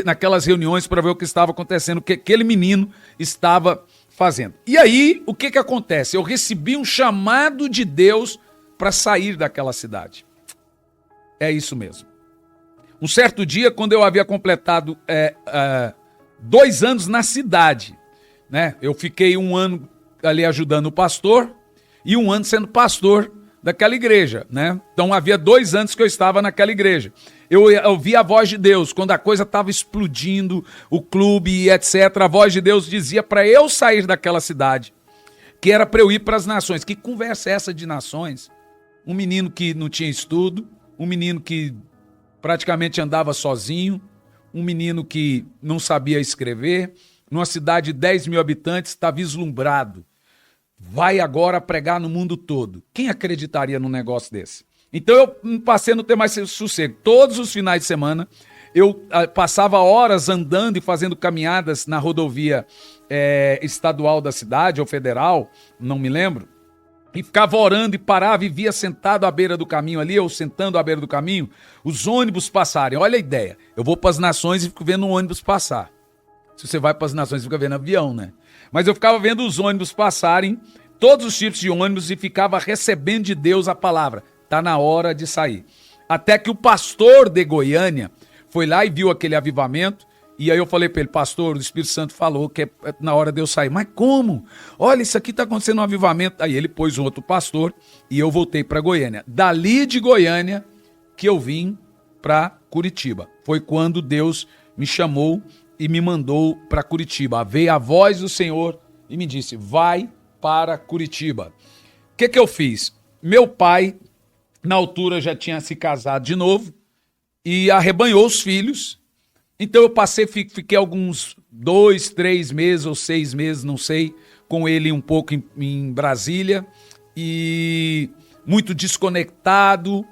S1: naquelas reuniões para ver o que estava acontecendo, o que aquele menino estava fazendo. E aí, o que acontece? Eu recebi um chamado de Deus para sair daquela cidade. É isso mesmo. Um certo dia, quando eu havia completado 2 anos na cidade, né? Eu fiquei 1 ano ali ajudando o pastor e 1 ano sendo pastor daquela igreja, né? Então havia 2 anos que eu estava naquela igreja. Eu ouvi a voz de Deus, quando a coisa estava explodindo, o clube e etc. A voz de Deus dizia para eu sair daquela cidade, que era para eu ir para as nações. Que conversa é essa de nações? Um menino que não tinha estudo, um menino que praticamente andava sozinho, um menino que não sabia escrever, numa cidade de 10 mil habitantes, está vislumbrado. Vai agora pregar no mundo todo. Quem acreditaria num negócio desse? Então eu passei a não ter mais sossego. Todos os finais de semana, eu passava horas andando e fazendo caminhadas na rodovia estadual da cidade, ou federal, não me lembro, e ficava orando e parava e via sentado à beira do caminho ali, ou sentando à beira do caminho, os ônibus passarem. Olha a ideia, eu vou para as nações e fico vendo um ônibus passar. Se você vai para as nações, fica vendo avião, né? Mas eu ficava vendo os ônibus passarem, todos os tipos de ônibus, e ficava recebendo de Deus a palavra. Tá na hora de sair. Até que o pastor de Goiânia foi lá e viu aquele avivamento, e aí eu falei para ele, pastor, o Espírito Santo falou que é na hora de eu sair. Mas como? Olha, isso aqui está acontecendo um avivamento. Aí ele pôs um outro pastor e eu voltei para Goiânia. Dali de Goiânia que eu vim para Curitiba. Foi quando Deus me chamou e me mandou para Curitiba. Veio a voz do Senhor e me disse, vai para Curitiba. O que eu fiz? Meu pai, na altura, já tinha se casado de novo e arrebanhou os filhos. Então eu fiquei alguns 2, 3 meses ou 6 meses, não sei, com ele um pouco em Brasília, e muito desconectado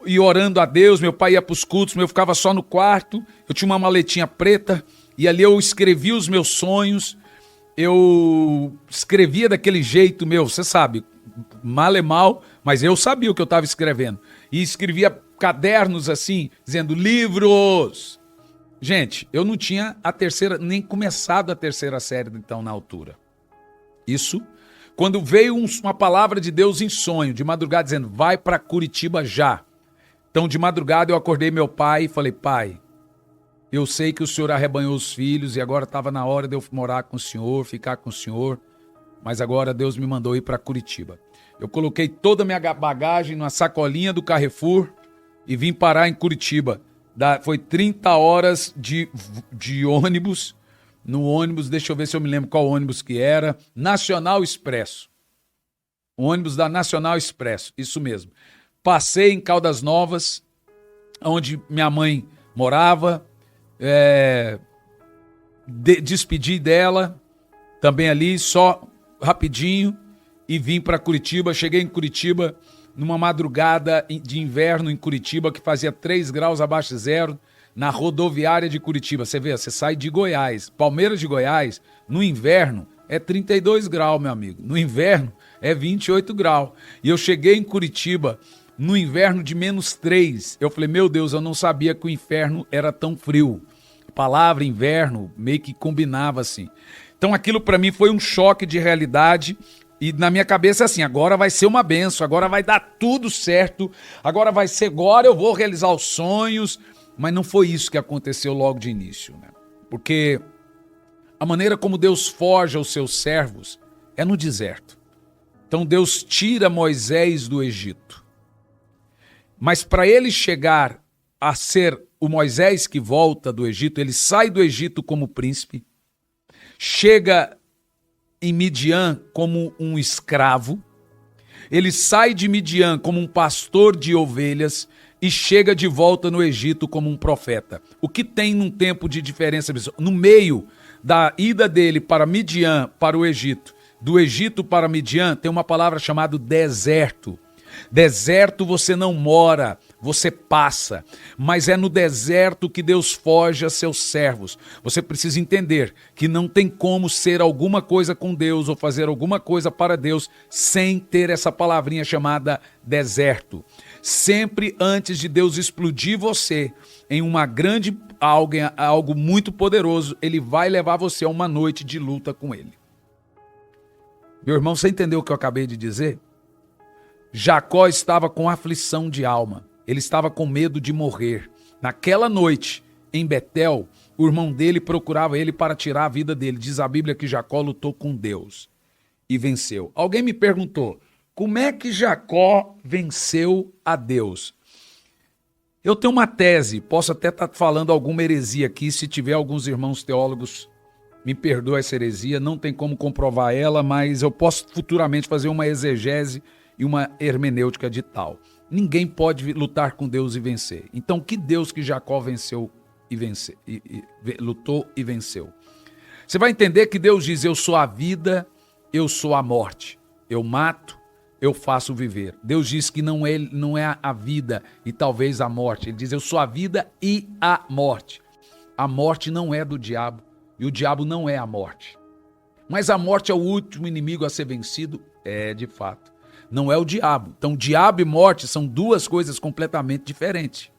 S1: e orando a Deus. Meu pai ia para os cultos, eu ficava só no quarto, eu tinha uma maletinha preta e ali eu escrevia os meus sonhos, eu escrevia daquele jeito meu, você sabe, mal é mal, mas eu sabia o que eu estava escrevendo, e escrevia cadernos assim, dizendo livros. Gente, eu não tinha nem começado a 3ª série, então, na altura. Isso, quando veio uma palavra de Deus em sonho, de madrugada, dizendo, vai para Curitiba já. Então, de madrugada, eu acordei meu pai e falei, pai, Eu sei que o Senhor arrebanhou os filhos e agora estava na hora de eu morar com o Senhor, ficar com o Senhor, mas agora Deus me mandou ir para Curitiba. Eu coloquei toda a minha bagagem numa sacolinha do Carrefour e vim parar em Curitiba. Foi 30 horas de ônibus. No ônibus, deixa eu ver se eu me lembro qual ônibus que era. Nacional Expresso. O ônibus da Nacional Expresso, isso mesmo. Passei em Caldas Novas, onde minha mãe morava. Despedi dela, também ali, só rapidinho, e vim para Curitiba. Cheguei em Curitiba numa madrugada de inverno em Curitiba, que fazia 3 graus abaixo de zero, na rodoviária de Curitiba. Você vê, você sai de Goiás, Palmeiras de Goiás, no inverno é 32 graus, meu amigo. No inverno é 28 graus. E eu cheguei em Curitiba no inverno de -3. Eu falei, meu Deus, eu não sabia que o inferno era tão frio. A palavra inverno meio que combinava assim. Então aquilo para mim foi um choque de realidade. E na minha cabeça é assim, agora vai ser uma bênção, agora vai dar tudo certo, agora eu vou realizar os sonhos. Mas não foi isso que aconteceu logo de início, né? Porque a maneira como Deus foge aos seus servos é no deserto. Então Deus tira Moisés do Egito. Mas para ele chegar a ser o Moisés que volta do Egito, ele sai do Egito como príncipe, chega em Midian como um escravo, ele sai de Midian como um pastor de ovelhas e chega de volta no Egito como um profeta. O que tem num tempo de diferença? No meio da ida dele para Midian, para o Egito, do Egito para Midian, tem uma palavra chamada deserto. Deserto você não mora, você passa, mas é no deserto que Deus foge a seus servos. Você precisa entender que não tem como ser alguma coisa com Deus ou fazer alguma coisa para Deus sem ter essa palavrinha chamada deserto. Sempre antes de Deus explodir você em uma grande algo muito poderoso, Ele vai levar você a uma noite de luta com Ele. Meu irmão, você entendeu o que eu acabei de dizer? Jacó estava com aflição de alma, ele estava com medo de morrer. Naquela noite, em Betel, o irmão dele procurava ele para tirar a vida dele. Diz a Bíblia que Jacó lutou com Deus e venceu. Alguém me perguntou, como é que Jacó venceu a Deus? Eu tenho uma tese, posso até estar falando alguma heresia aqui, se tiver alguns irmãos teólogos, me perdoa essa heresia, não tem como comprovar ela, mas eu posso futuramente fazer uma exegese e uma hermenêutica de tal. Ninguém pode lutar com Deus e vencer. Então, que Deus que Jacó venceu e lutou e venceu? Você vai entender que Deus diz, eu sou a vida, eu sou a morte. Eu mato, eu faço viver. Deus diz que não é a vida e talvez a morte. Ele diz, eu sou a vida e a morte. A morte não é do diabo e o diabo não é a morte. Mas a morte é o último inimigo a ser vencido? É, de fato. Não é o diabo. Então, diabo e morte são duas coisas completamente diferentes.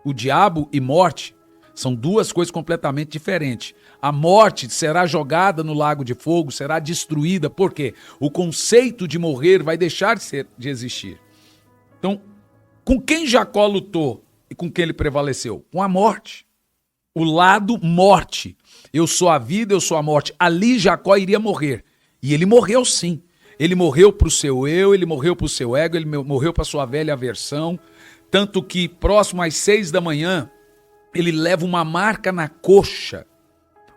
S1: O diabo e morte são duas coisas completamente diferentes. A morte será jogada no lago de fogo, será destruída. Por quê? O conceito de morrer vai deixar de existir. Então, com quem Jacó lutou e com quem ele prevaleceu? Com a morte. O lado morte. Eu sou a vida, eu sou a morte. Ali Jacó iria morrer. E ele morreu sim. Ele morreu para o seu eu, ele morreu para o seu ego, ele morreu para a sua velha aversão. Tanto que próximo às 6 da manhã, ele leva uma marca na coxa.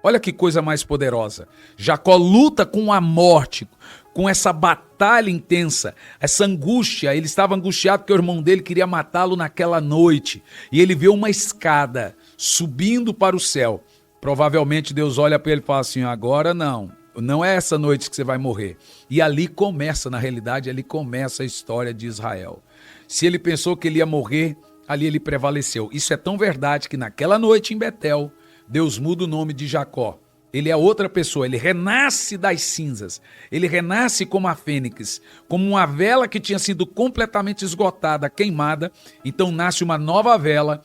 S1: Olha que coisa mais poderosa. Jacó luta com a morte, com essa batalha intensa, essa angústia. Ele estava angustiado porque o irmão dele queria matá-lo naquela noite. E ele vê uma escada subindo para o céu. Provavelmente Deus olha para ele e fala assim, agora não. Não é essa noite que você vai morrer. E ali começa, na realidade, ali começa a história de Israel. Se ele pensou que ele ia morrer, ali ele prevaleceu. Isso é tão verdade que naquela noite em Betel, Deus muda o nome de Jacó. Ele é outra pessoa, ele renasce das cinzas. Ele renasce como a fênix, como uma vela que tinha sido completamente esgotada, queimada. Então nasce uma nova vela,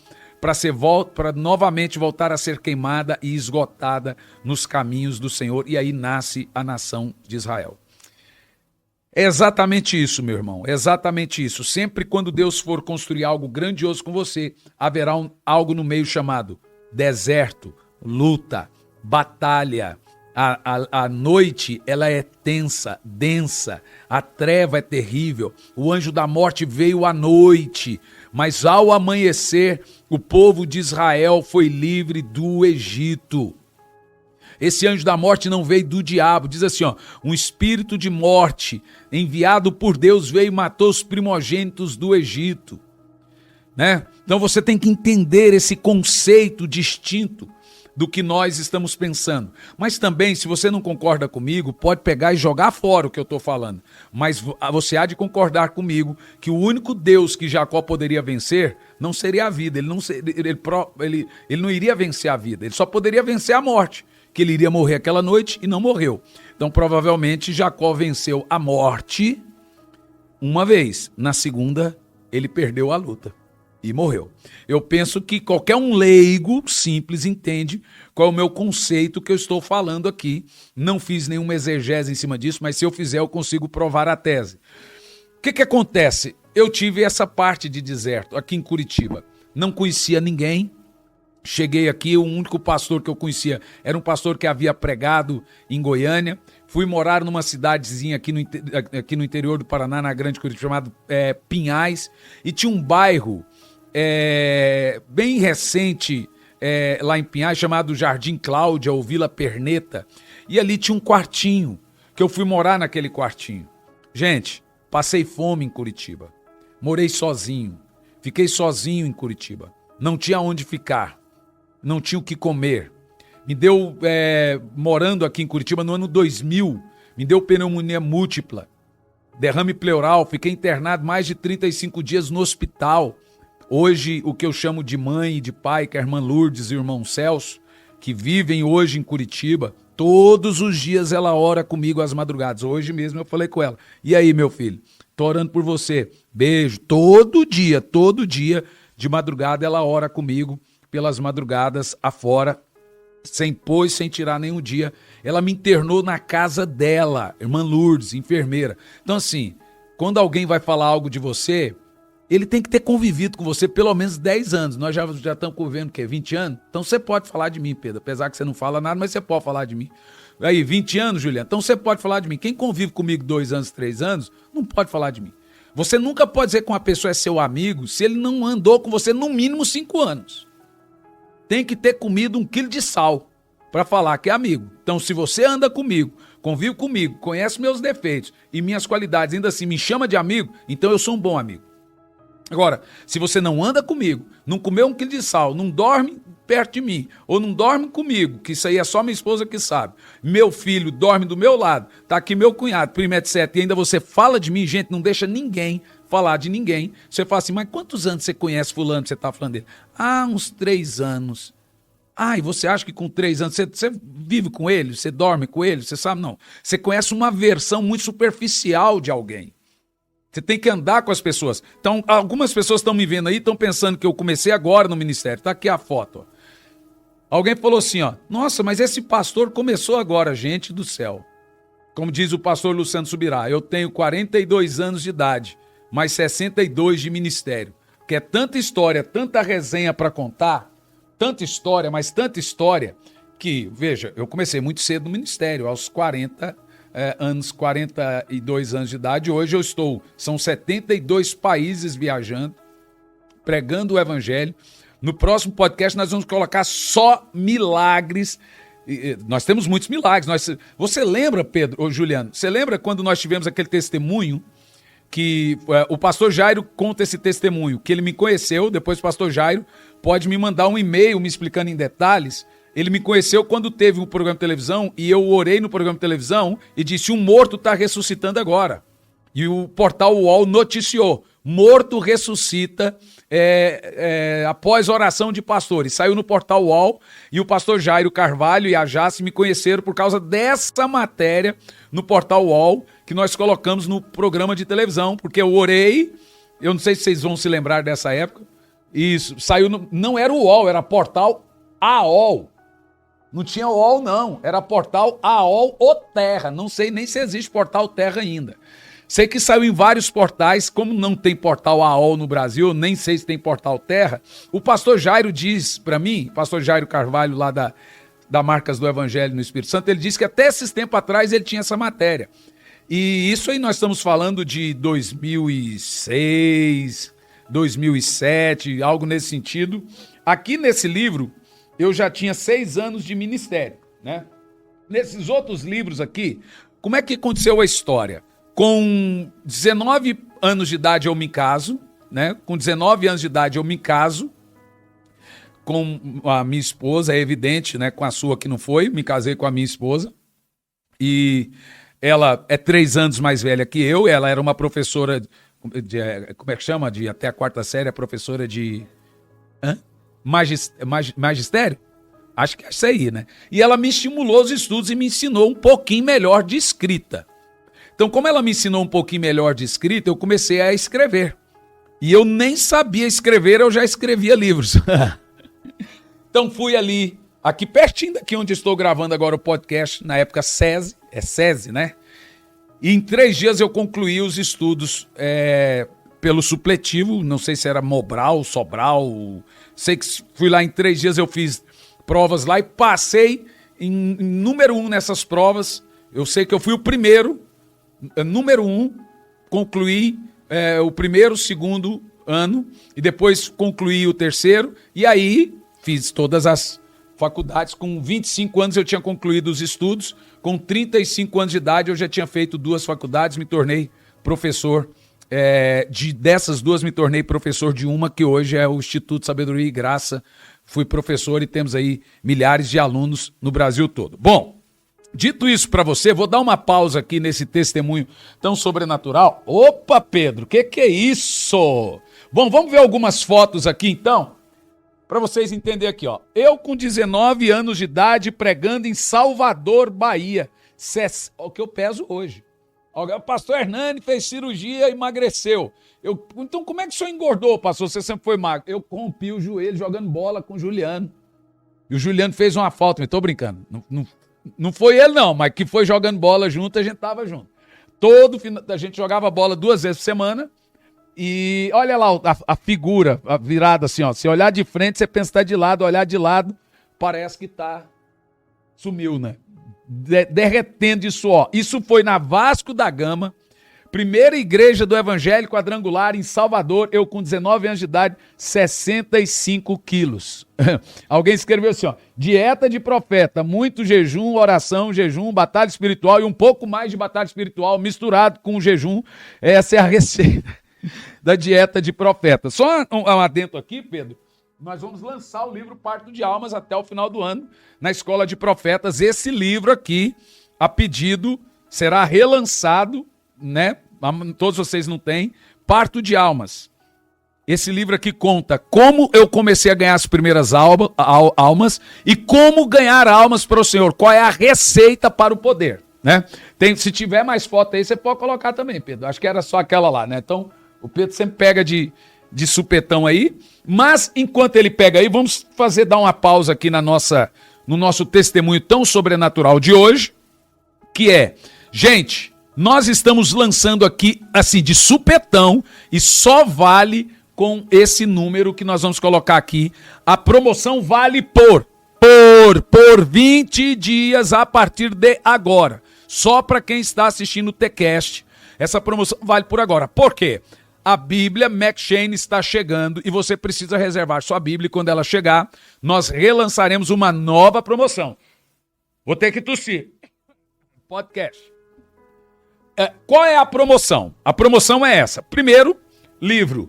S1: para novamente voltar a ser queimada e esgotada nos caminhos do Senhor. E aí nasce a nação de Israel. É exatamente isso, meu irmão, é exatamente isso. Sempre quando Deus for construir algo grandioso com você, haverá algo no meio chamado deserto, luta, batalha. A noite, ela é tensa, densa, a treva é terrível. O anjo da morte veio à noite, mas ao amanhecer, o povo de Israel foi livre do Egito. Esse anjo da morte não veio do diabo, diz assim, ó, um espírito de morte enviado por Deus veio e matou os primogênitos do Egito. Né? Então você tem que entender esse conceito distinto do que nós estamos pensando. Mas também, se você não concorda comigo, pode pegar e jogar fora o que eu estou falando. Mas você há de concordar comigo que o único Deus que Jacó poderia vencer não seria a vida. Ele não iria vencer a vida, ele só poderia vencer a morte, que ele iria morrer aquela noite e não morreu. Então, provavelmente, Jacó venceu a morte uma vez. Na segunda, ele perdeu a luta e morreu. Eu penso que qualquer um leigo simples entende qual é o meu conceito que eu estou falando aqui. Não fiz nenhuma exegese em cima disso, mas se eu fizer, eu consigo provar a tese. O que acontece? Eu tive essa parte de deserto aqui em Curitiba. Não conhecia ninguém. Cheguei aqui, o único pastor que eu conhecia era um pastor que havia pregado em Goiânia. Fui morar numa cidadezinha aqui no interior do Paraná, na Grande Curitiba, chamado Pinhais. E tinha um bairro bem recente lá em Pinhais, chamado Jardim Cláudia ou Vila Perneta. E ali tinha um quartinho, que eu fui morar naquele quartinho. Gente, passei fome em Curitiba. Morei sozinho. Fiquei sozinho em Curitiba. Não tinha onde ficar. Não tinha o que comer. Me deu, morando aqui em Curitiba no ano 2000, me deu pneumonia múltipla, derrame pleural, fiquei internado mais de 35 dias no hospital. Hoje, o que eu chamo de mãe e de pai, que é a irmã Lourdes e o irmão Celso, que vivem hoje em Curitiba, todos os dias ela ora comigo às madrugadas. Hoje mesmo eu falei com ela. E aí, meu filho? Tô orando por você. Beijo. Todo dia, de madrugada, ela ora comigo pelas madrugadas afora, sem pôs, sem tirar nenhum dia. Ela me internou na casa dela, irmã Lourdes, enfermeira. Então, assim, quando alguém vai falar algo de você, ele tem que ter convivido com você pelo menos 10 anos. Nós já estamos convivendo, o quê? 20 anos? Então você pode falar de mim, Pedro. Apesar que você não fala nada, mas você pode falar de mim. Aí, 20 anos, Juliano? Então você pode falar de mim. Quem convive comigo 2 anos, 3 anos, não pode falar de mim. Você nunca pode dizer que uma pessoa é seu amigo se ele não andou com você no mínimo 5 anos. Tem que ter comido 1 quilo de sal para falar que é amigo. Então, se você anda comigo, convive comigo, conhece meus defeitos e minhas qualidades, ainda assim me chama de amigo, então eu sou um bom amigo. Agora, se você não anda comigo, não comeu 1 quilo de sal, não dorme perto de mim, ou não dorme comigo, que isso aí é só minha esposa que sabe, meu filho dorme do meu lado, tá aqui meu cunhado, primo etc, e ainda você fala de mim, gente, não deixa ninguém falar de ninguém. Você fala assim, mas quantos anos você conhece fulano que você tá falando dele? Ah, uns 3 anos. Ah, e você acha que com 3 anos você vive com ele, você dorme com ele, você sabe? Não. Você conhece uma versão muito superficial de alguém. Você tem que andar com as pessoas. Então, algumas pessoas estão me vendo aí, estão pensando que eu comecei agora no ministério. Tá aqui a foto. Ó. Alguém falou assim, ó, nossa, mas esse pastor começou agora, gente do céu. Como diz o pastor Luciano Subirá, eu tenho 42 anos de idade, mais 62 de ministério. Que é tanta história, tanta resenha para contar, tanta história, mas tanta história, que, veja, eu comecei muito cedo no ministério, aos 42 anos de idade. Hoje são 72 países viajando, pregando o evangelho. No próximo podcast nós vamos colocar só milagres. Nós temos muitos milagres. Você lembra, Pedro, ou Juliano, você lembra quando nós tivemos aquele testemunho que o pastor Jairo conta esse testemunho, que ele me conheceu, depois o pastor Jairo pode me mandar um e-mail me explicando em detalhes. Ele me conheceu quando teve um programa de televisão e eu orei no programa de televisão e disse, um morto está ressuscitando agora. E o portal UOL noticiou, morto ressuscita após oração de pastores. Saiu no portal UOL e o pastor Jairo Carvalho e a Jace me conheceram por causa dessa matéria no portal UOL que nós colocamos no programa de televisão, porque eu orei, eu não sei se vocês vão se lembrar dessa época, isso, saiu, não era o UOL, era portal AOL. Não tinha UOL, não. Era portal AOL ou Terra. Não sei nem se existe portal Terra ainda. Sei que saiu em vários portais, como não tem portal AOL no Brasil, nem sei se tem portal Terra, o pastor Jairo diz para mim, pastor Jairo Carvalho lá da Marcas do Evangelho no Espírito Santo, ele disse que até esses tempos atrás ele tinha essa matéria. E isso aí nós estamos falando de 2006, 2007, algo nesse sentido. Aqui nesse livro, eu já tinha 6 anos de ministério, né? Nesses outros livros aqui, como é que aconteceu a história? Com 19 anos de idade eu me caso, né? Com 19 anos de idade eu me caso com a minha esposa, é evidente, né? Com a sua que não foi, me casei com a minha esposa. E ela é 3 anos mais velha que eu, ela era uma professora, como é que chama? De até a 4ª série, professora de magistério? Acho que é isso aí, né? E ela me estimulou os estudos e me ensinou um pouquinho melhor de escrita. Então, como ela me ensinou um pouquinho melhor de escrita, eu comecei a escrever. E eu nem sabia escrever, eu já escrevia livros. Então, fui ali, aqui pertinho daqui onde estou gravando agora o podcast, na época SESI, é SESI, né? E em 3 dias eu concluí os estudos pelo supletivo, não sei se era Mobral, Sobral, sei que fui lá em 3 dias, eu fiz provas lá e passei em número 1 nessas provas. Eu sei que eu fui o primeiro, número 1, concluí o primeiro, segundo ano, e depois concluí o terceiro, e aí fiz todas as faculdades. Com 25 anos eu tinha concluído os estudos, com 35 anos de idade eu já tinha feito 2 faculdades, me tornei professor, dessas 2 me tornei professor de uma que hoje é o Instituto Sabedoria e Graça. Fui professor e temos aí milhares de alunos no Brasil todo. Bom, dito isso para você, vou dar uma pausa aqui nesse testemunho tão sobrenatural. Opa, Pedro, que é isso? Bom, vamos ver algumas fotos aqui então, para vocês entenderem aqui, ó. Eu com 19 anos de idade pregando em Salvador, Bahia. O que eu peso hoje. O pastor Hernani fez cirurgia e emagreceu. Então como é que o senhor engordou, pastor? Você sempre foi magro. Eu rompi o joelho jogando bola com o Juliano. E o Juliano fez uma falta, me tô brincando. Não foi ele não, mas que foi jogando bola junto, a gente tava junto. Todo final, a gente jogava bola 2 vezes por semana. E olha lá a figura, a virada assim, ó. Se olhar de frente, você pensa que tá de lado, olhar de lado, parece que sumiu, né? Derretendo de suor. Isso foi na Vasco da Gama, primeira igreja do Evangelho Quadrangular em Salvador, eu com 19 anos de idade, 65 quilos. Alguém escreveu assim, ó, dieta de profeta, muito jejum, oração, jejum, batalha espiritual e um pouco mais de batalha espiritual misturado com o jejum. Essa é a receita da dieta de profeta. Só um adendo aqui, Pedro. Nós vamos lançar o livro Parto de Almas até o final do ano na Escola de Profetas. Esse livro aqui, a pedido, será relançado, né? Todos vocês não têm. Parto de Almas. Esse livro aqui conta como eu comecei a ganhar as primeiras almas e como ganhar almas para o Senhor. Qual é a receita para o poder, né? Se tiver mais foto aí, você pode colocar também, Pedro. Acho que era só aquela lá, né? Então, o Pedro sempre pega de supetão aí. Mas, enquanto ele pega aí, vamos dar uma pausa aqui no nosso testemunho tão sobrenatural de hoje, que é, gente, nós estamos lançando aqui, assim, de supetão, e só vale com esse número que nós vamos colocar aqui. A promoção vale por 20 dias a partir de agora. Só para quem está assistindo o TCast, essa promoção vale por agora. Por quê? A Bíblia McShane está chegando e você precisa reservar sua Bíblia e quando ela chegar, nós relançaremos uma nova promoção. Vou ter que tossir. Podcast. Qual é a promoção? A promoção é essa. Primeiro, livro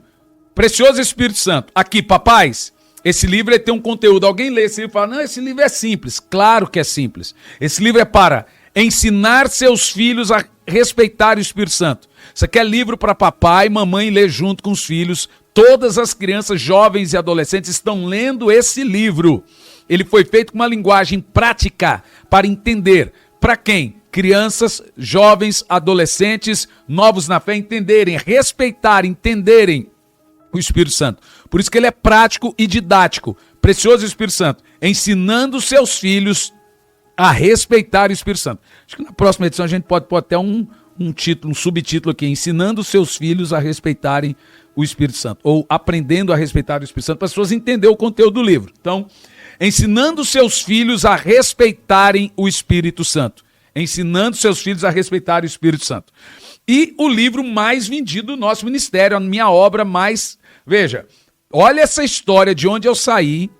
S1: Precioso Espírito Santo. Aqui, papais, esse livro tem um conteúdo. Alguém lê esse livro e fala, não, esse livro é simples. Claro que é simples. Esse livro é para ensinar seus filhos a respeitar o Espírito Santo. Você quer livro para papai e mamãe ler junto com os filhos? Todas as crianças, jovens e adolescentes estão lendo esse livro. Ele foi feito com uma linguagem prática para entender. Para quem? Crianças, jovens, adolescentes, novos na fé, entenderem, respeitar, entenderem o Espírito Santo. Por isso que ele é prático e didático. Precioso Espírito Santo, ensinando seus filhos a respeitar o Espírito Santo. Acho que na próxima edição a gente pode pôr até um um subtítulo aqui, ensinando seus filhos a respeitarem o Espírito Santo, ou aprendendo a respeitar o Espírito Santo, para as pessoas entenderem o conteúdo do livro. Então, ensinando seus filhos a respeitarem o Espírito Santo. Ensinando seus filhos a respeitarem o Espírito Santo. E o livro mais vendido do nosso ministério, a minha obra mais... Veja, olha essa história de onde eu saí,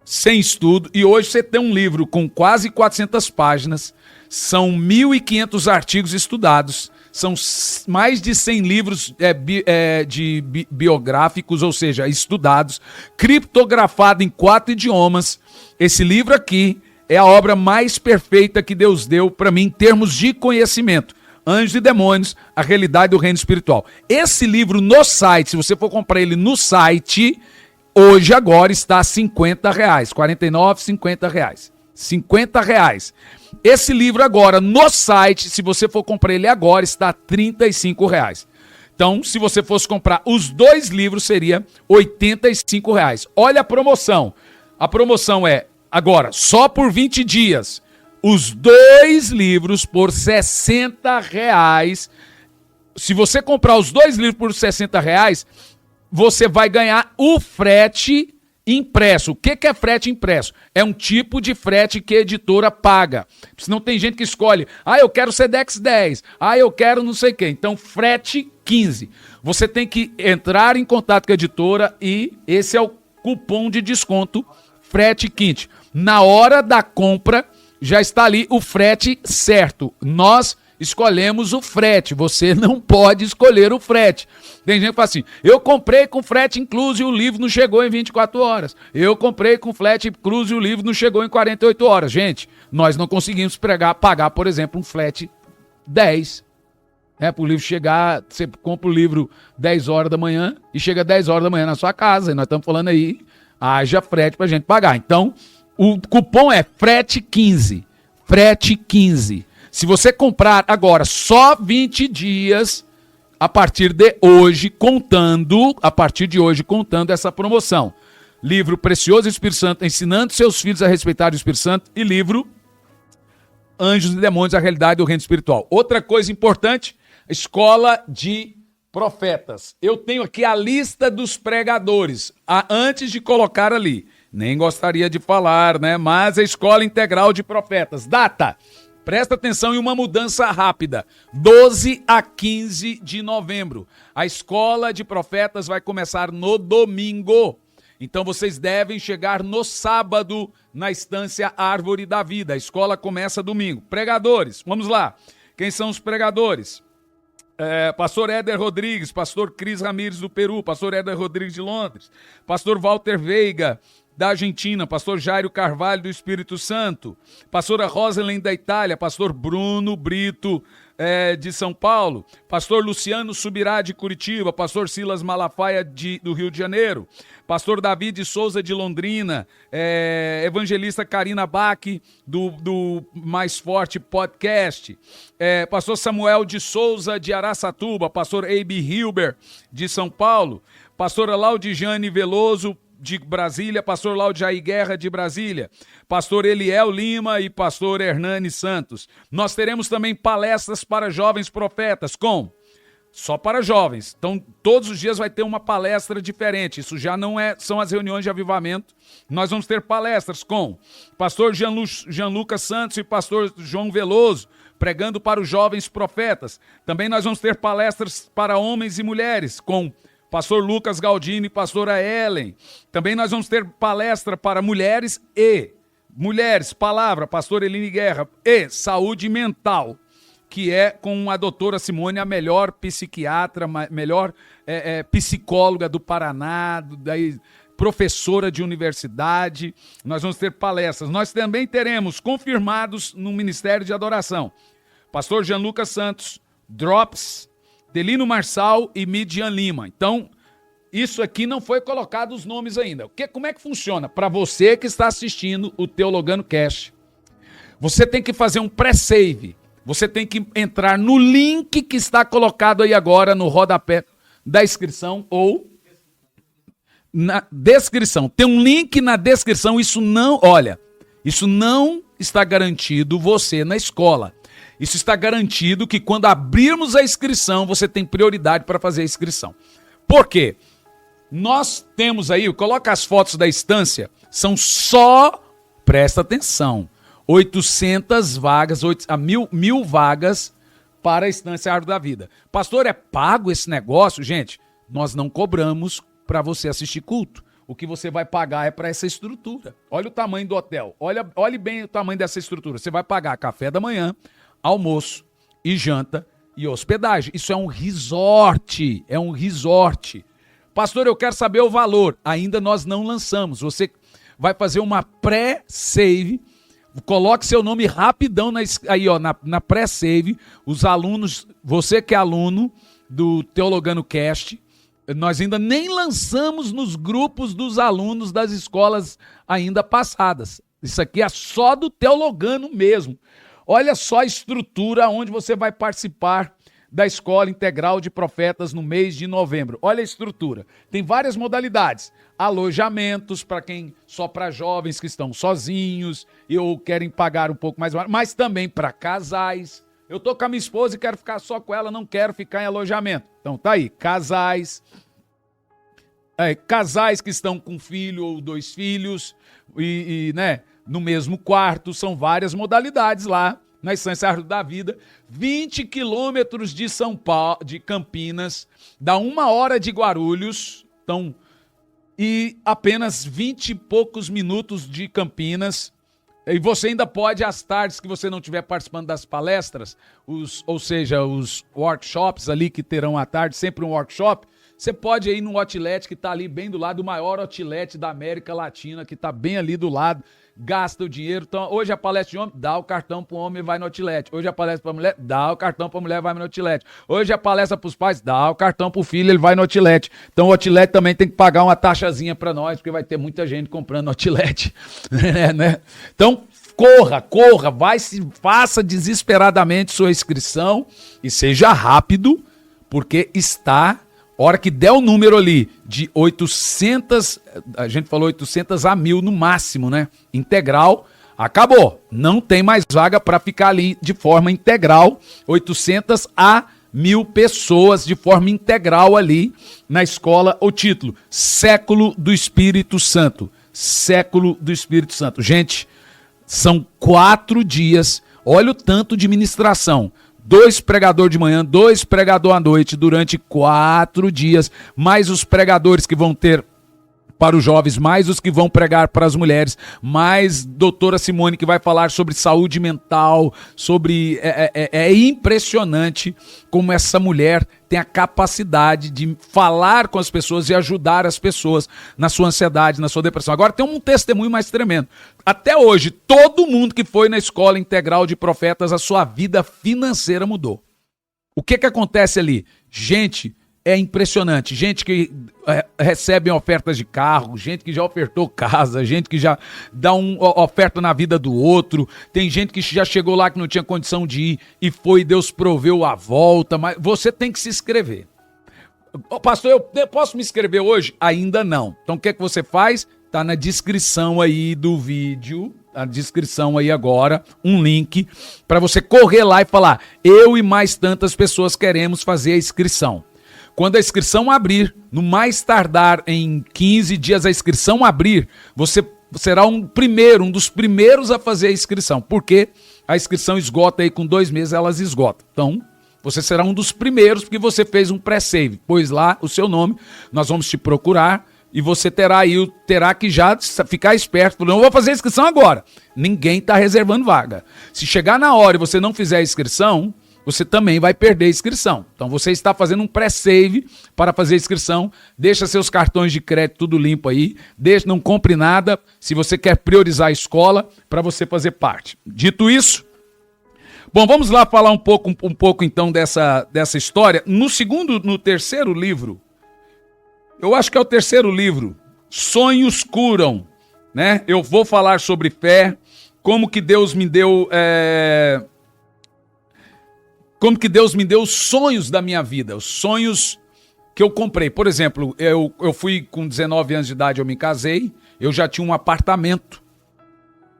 S1: sem estudo, e hoje você tem um livro com quase 400 páginas, são 1.500 artigos estudados, são mais de 100 livros biográficos, ou seja, estudados, criptografado em 4 idiomas. Esse livro aqui é a obra mais perfeita que Deus deu para mim em termos de conhecimento. Anjos e Demônios, a realidade do reino espiritual. Esse livro no site, se você for comprar ele no site, hoje agora está a R$50, R$49, R$50. R$50. Esse livro agora no site, se você for comprar ele agora, está a R$35. Então, se você fosse comprar os 2 livros, seria R$85. Olha a promoção. A promoção é, agora, só por 20 dias, os 2 livros por R$60. Se você comprar os 2 livros por R$60, você vai ganhar o frete impresso. O que é frete impresso? É um tipo de frete que a editora paga. Senão tem gente que escolhe, eu quero Sedex 10, eu quero não sei o quê. Então, frete 15. Você tem que entrar em contato com a editora e esse é o cupom de desconto, frete 15. Na hora da compra, já está ali o frete certo. Nós escolhemos o frete, você não pode escolher o frete. Tem gente que fala assim, eu comprei com frete incluso e o livro não chegou em 24 horas. Eu comprei com frete incluso e o livro não chegou em 48 horas. Gente, nós não conseguimos pagar, por exemplo, um frete 10. Para o livro chegar, você compra o livro 10 horas da manhã e chega 10 horas da manhã na sua casa. E nós estamos falando aí, haja frete para a gente pagar. Então, o cupom é frete 15. Frete 15. Se você comprar agora só 20 dias, a partir de hoje, contando essa promoção. Livro Precioso Espírito Santo, ensinando seus filhos a respeitar o Espírito Santo, e livro Anjos e Demônios, a realidade do reino espiritual. Outra coisa importante, Escola de Profetas. Eu tenho aqui a lista dos pregadores, antes de colocar ali. Nem gostaria de falar, né? Mas a Escola Integral de Profetas. Data. Presta atenção em uma mudança rápida. 12 a 15 de novembro. A Escola de Profetas vai começar no domingo. Então vocês devem chegar no sábado na Estância Árvore da Vida. A escola começa domingo. Pregadores, vamos lá. Quem são os pregadores? Pastor Éder Rodrigues, pastor Cris Ramires do Peru, pastor Éder Rodrigues de Londres, pastor Walter Veiga da Argentina, pastor Jairo Carvalho do Espírito Santo, pastora Rosalind da Itália, pastor Bruno Brito de São Paulo, pastor Luciano Subirá de Curitiba, pastor Silas Malafaia do Rio de Janeiro, pastor David de Souza de Londrina, evangelista Karina Bach do Mais Forte Podcast, pastor Samuel de Souza de Araçatuba, pastor Eibe Hilber de São Paulo, pastora Laudijane Veloso de Brasília, pastor Laudiaí Guerra de Brasília, pastor Eliel Lima e pastor Hernani Santos. Nós teremos também palestras para jovens profetas, só para jovens. Então, todos os dias vai ter uma palestra diferente. Isso já não são as reuniões de avivamento. Nós vamos ter palestras com pastor Gianluca Santos e pastor João Veloso, pregando para os jovens profetas. Também nós vamos ter palestras para homens e mulheres, com pastor Lucas Galdini e pastora Ellen. Também nós vamos ter palestra para mulheres, palavra, pastor Eline Guerra, e saúde mental, que é com a doutora Simone, a melhor psiquiatra, melhor psicóloga do Paraná, professora de universidade. Nós vamos ter palestras. Nós também teremos confirmados no Ministério de Adoração, pastor Gianluca Santos, Drops, Delino Marçal e Midian Lima. Então, isso aqui não foi colocado os nomes ainda. Como é que funciona? Para você que está assistindo o Teologando Cast, você tem que fazer um pré-save. Você tem que entrar no link que está colocado aí agora no rodapé da inscrição ou na descrição. Tem um link na descrição. Isso não está garantido você na escola. Isso está garantido que quando abrirmos a inscrição, você tem prioridade para fazer a inscrição. Por quê? Nós temos aí, coloca as fotos da estância, são só, presta atenção, 800 vagas, 1.000 vagas para a Estância Árvore da Vida. Pastor, é pago esse negócio? Gente, nós não cobramos para você assistir culto. O que você vai pagar é para essa estrutura. Olha o tamanho do hotel, olhe bem o tamanho dessa estrutura. Você vai pagar café da manhã, almoço e janta e hospedagem. Isso é um resort, Pastor, eu quero saber o valor. Ainda nós não lançamos. Você vai fazer uma pré-save. Coloque seu nome rapidão na pré-save. Os alunos, você que é aluno do Teologano Cast, nós ainda nem lançamos nos grupos dos alunos das escolas ainda passadas. Isso aqui é só do Teologano mesmo. Olha só a estrutura onde você vai participar da Escola Integral de Profetas no mês de novembro. Olha a estrutura. Tem várias modalidades. Alojamentos só para jovens que estão sozinhos ou querem pagar um pouco mais, mas também para casais. Eu tô com a minha esposa e quero ficar só com ela, não quero ficar em alojamento. Então tá aí, casais que estão com filho ou 2 filhos né, no mesmo quarto, são várias modalidades lá na Estância Árvore da Vida, 20 quilômetros de São Paulo, de Campinas, dá 1 hora de Guarulhos, então, e apenas 20 e poucos minutos de Campinas. E você ainda pode, às tardes que você não estiver participando das palestras, ou seja, os workshops ali que terão à tarde, sempre um workshop, você pode ir no outlet que está ali bem do lado, o maior outlet da América Latina, que está bem ali do lado, gasta o dinheiro. Então, hoje a palestra de homem, dá o cartão para o homem e vai no outlet. Hoje a palestra para a mulher, dá o cartão para a mulher e vai no outlet. Hoje a palestra para os pais, dá o cartão para o filho, ele vai no outlet. Então o outlet também tem que pagar uma taxazinha para nós, porque vai ter muita gente comprando outlet. né? Então, corra, faça desesperadamente sua inscrição e seja rápido, porque está... Hora que der o número ali de 800, a gente falou 800 a 1.000 no máximo, né? Integral, acabou. Não tem mais vaga para ficar ali de forma integral. 800 a 1.000 pessoas de forma integral ali na escola. O título, Século do Espírito Santo. Século do Espírito Santo. Gente, são 4 dias. Olha o tanto de ministração. 2 pregadores de manhã, 2 pregadores à noite, durante 4 dias, mais os pregadores que vão ter para os jovens, mais os que vão pregar para as mulheres, mais doutora Simone que vai falar sobre saúde mental, sobre... É impressionante como essa mulher tem a capacidade de falar com as pessoas e ajudar as pessoas na sua ansiedade, na sua depressão. Agora tem um testemunho mais tremendo. Até hoje, todo mundo que foi na Escola Integral de Profetas, a sua vida financeira mudou. O que acontece ali? Gente... É impressionante, gente que recebe ofertas de carro, gente que já ofertou casa, gente que já dá uma oferta na vida do outro, tem gente que já chegou lá que não tinha condição de ir e foi e Deus proveu a volta, mas você tem que se inscrever. Pastor, eu posso me inscrever hoje? Ainda não. Então o que é que você faz? Tá na descrição aí do vídeo, na descrição aí agora, um link para você correr lá e falar, eu e mais tantas pessoas queremos fazer a inscrição. Quando a inscrição abrir, no mais tardar em 15 dias a inscrição abrir, você será um dos primeiros a fazer a inscrição, porque a inscrição esgota aí com 2 meses, elas esgotam. Então, você será um dos primeiros porque você fez um pré-save, pôs lá o seu nome, nós vamos te procurar e você terá que já ficar esperto, não vou fazer a inscrição agora. Ninguém está reservando vaga. Se chegar na hora e você não fizer a inscrição, você também vai perder a inscrição. Então você está fazendo um pré-save para fazer a inscrição, deixa seus cartões de crédito tudo limpo aí, não compre nada, se você quer priorizar a escola para você fazer parte. Dito isso, bom, vamos lá falar um pouco então dessa história. No terceiro livro, eu acho que é o terceiro livro, Sonhos Curam, né? Eu vou falar sobre fé, como que Deus me deu... Como que Deus me deu os sonhos da minha vida, os sonhos que eu comprei. Por exemplo, eu fui com 19 anos de idade, eu me casei, eu já tinha um apartamento,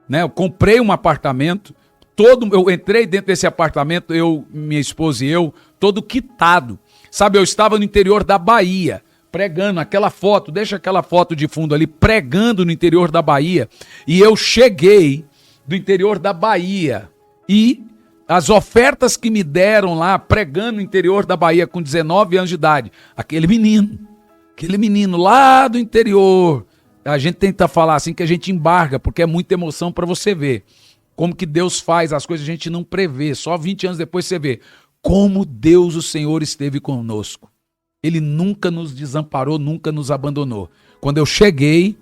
S1: né? Eu comprei um apartamento, Eu entrei dentro desse apartamento, minha esposa e eu, todo quitado. Sabe, eu estava no interior da Bahia, pregando aquela foto, deixa aquela foto de fundo ali, pregando no interior da Bahia. E eu cheguei do interior da Bahia e as ofertas que me deram lá, pregando no interior da Bahia com 19 anos de idade, aquele menino lá do interior, a gente tenta falar assim que a gente embarga, porque é muita emoção para você ver como que Deus faz as coisas, a gente não prevê, só 20 anos depois você vê como Deus, o Senhor, esteve conosco. Ele nunca nos desamparou, nunca nos abandonou. Quando eu cheguei,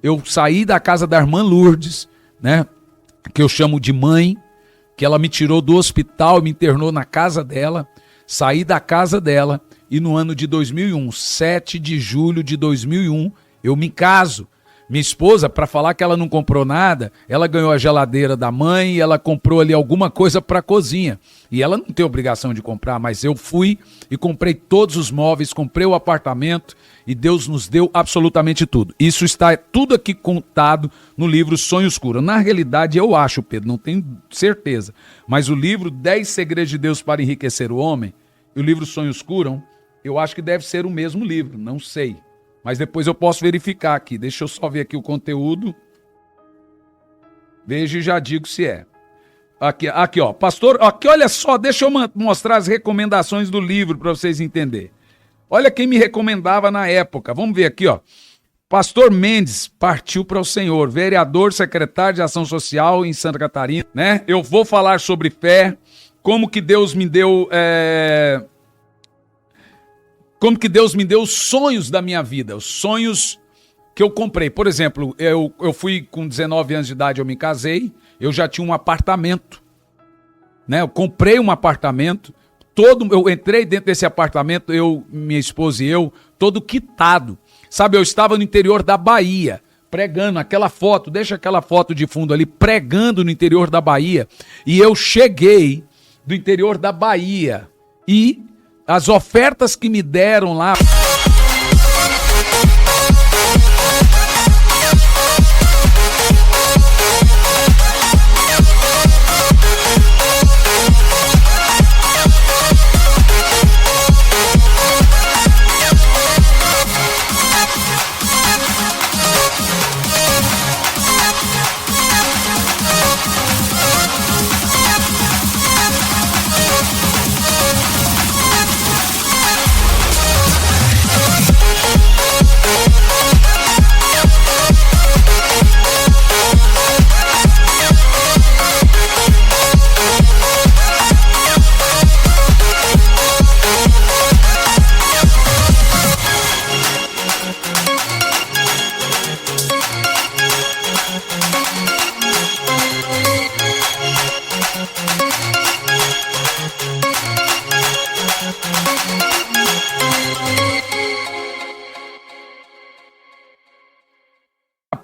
S1: eu saí da casa da irmã Lourdes, né, que eu chamo de mãe, que ela me tirou do hospital e me internou na casa dela, saí da casa dela e no ano de 2001, 7 de julho de 2001, eu me caso. Minha esposa, para falar que ela não comprou nada, ela ganhou a geladeira da mãe e ela comprou ali alguma coisa para a cozinha. E ela não tem obrigação de comprar, mas eu fui e comprei todos os móveis, comprei o apartamento e Deus nos deu absolutamente tudo. Isso está tudo aqui contado no livro Sonhos Curam. Na realidade, eu acho, Pedro, não tenho certeza, mas o livro 10 Segredos de Deus para Enriquecer o Homem e o livro Sonhos Curam, eu acho que deve ser o mesmo livro, não sei. Mas depois eu posso verificar aqui. Deixa eu só ver aqui o conteúdo. Vejo e já digo se é. Aqui, ó. Pastor, aqui, olha só, deixa eu mostrar as recomendações do livro para vocês entenderem. Olha quem me recomendava na época. Vamos ver aqui, ó. Pastor Mendes partiu para o Senhor, vereador, secretário de Ação Social em Santa Catarina, né? Eu vou falar sobre fé, como que Deus me deu... Como que Deus me deu os sonhos da minha vida, os sonhos que eu comprei. Por exemplo, eu fui com 19 anos de idade, eu me casei, eu já tinha um apartamento, né? Eu comprei um apartamento, eu entrei dentro desse apartamento, minha esposa e eu, todo quitado. Sabe, eu estava no interior da Bahia, pregando aquela foto, deixa aquela foto de fundo ali, pregando no interior da Bahia. E eu cheguei do interior da Bahia e as ofertas que me deram lá...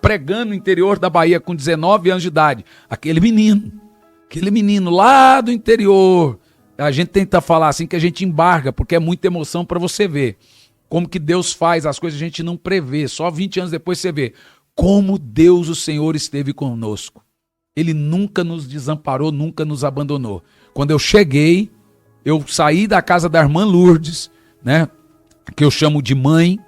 S1: Pregando no interior da Bahia com 19 anos de idade, aquele menino lá do interior, a gente tenta falar assim que a gente embarga, porque é muita emoção para você ver como que Deus faz as coisas, a gente não prevê, só 20 anos depois você vê como Deus, o Senhor, esteve conosco. Ele nunca nos desamparou, nunca nos abandonou. Quando eu cheguei, eu saí da casa da irmã Lourdes, né, que eu chamo de mãe,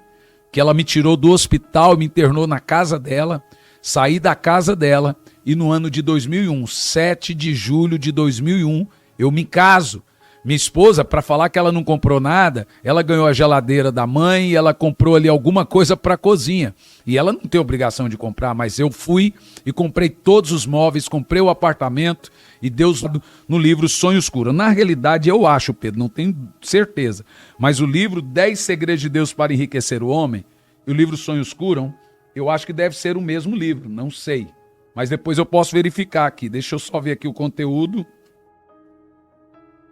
S1: que ela me tirou do hospital e me internou na casa dela, saí da casa dela e no ano de 2001, 7 de julho de 2001, eu me caso. Minha esposa, para falar que ela não comprou nada, ela ganhou a geladeira da mãe e ela comprou ali alguma coisa para a cozinha. E ela não tem obrigação de comprar, mas eu fui e comprei todos os móveis, comprei o apartamento e Deus no livro Sonhos Curam. Na realidade, eu acho, Pedro, não tenho certeza, mas o livro 10 Segredos de Deus para Enriquecer o Homem e o livro Sonhos Curam, eu acho que deve ser o mesmo livro, não sei. Mas depois eu posso verificar aqui. Deixa eu só ver aqui o conteúdo.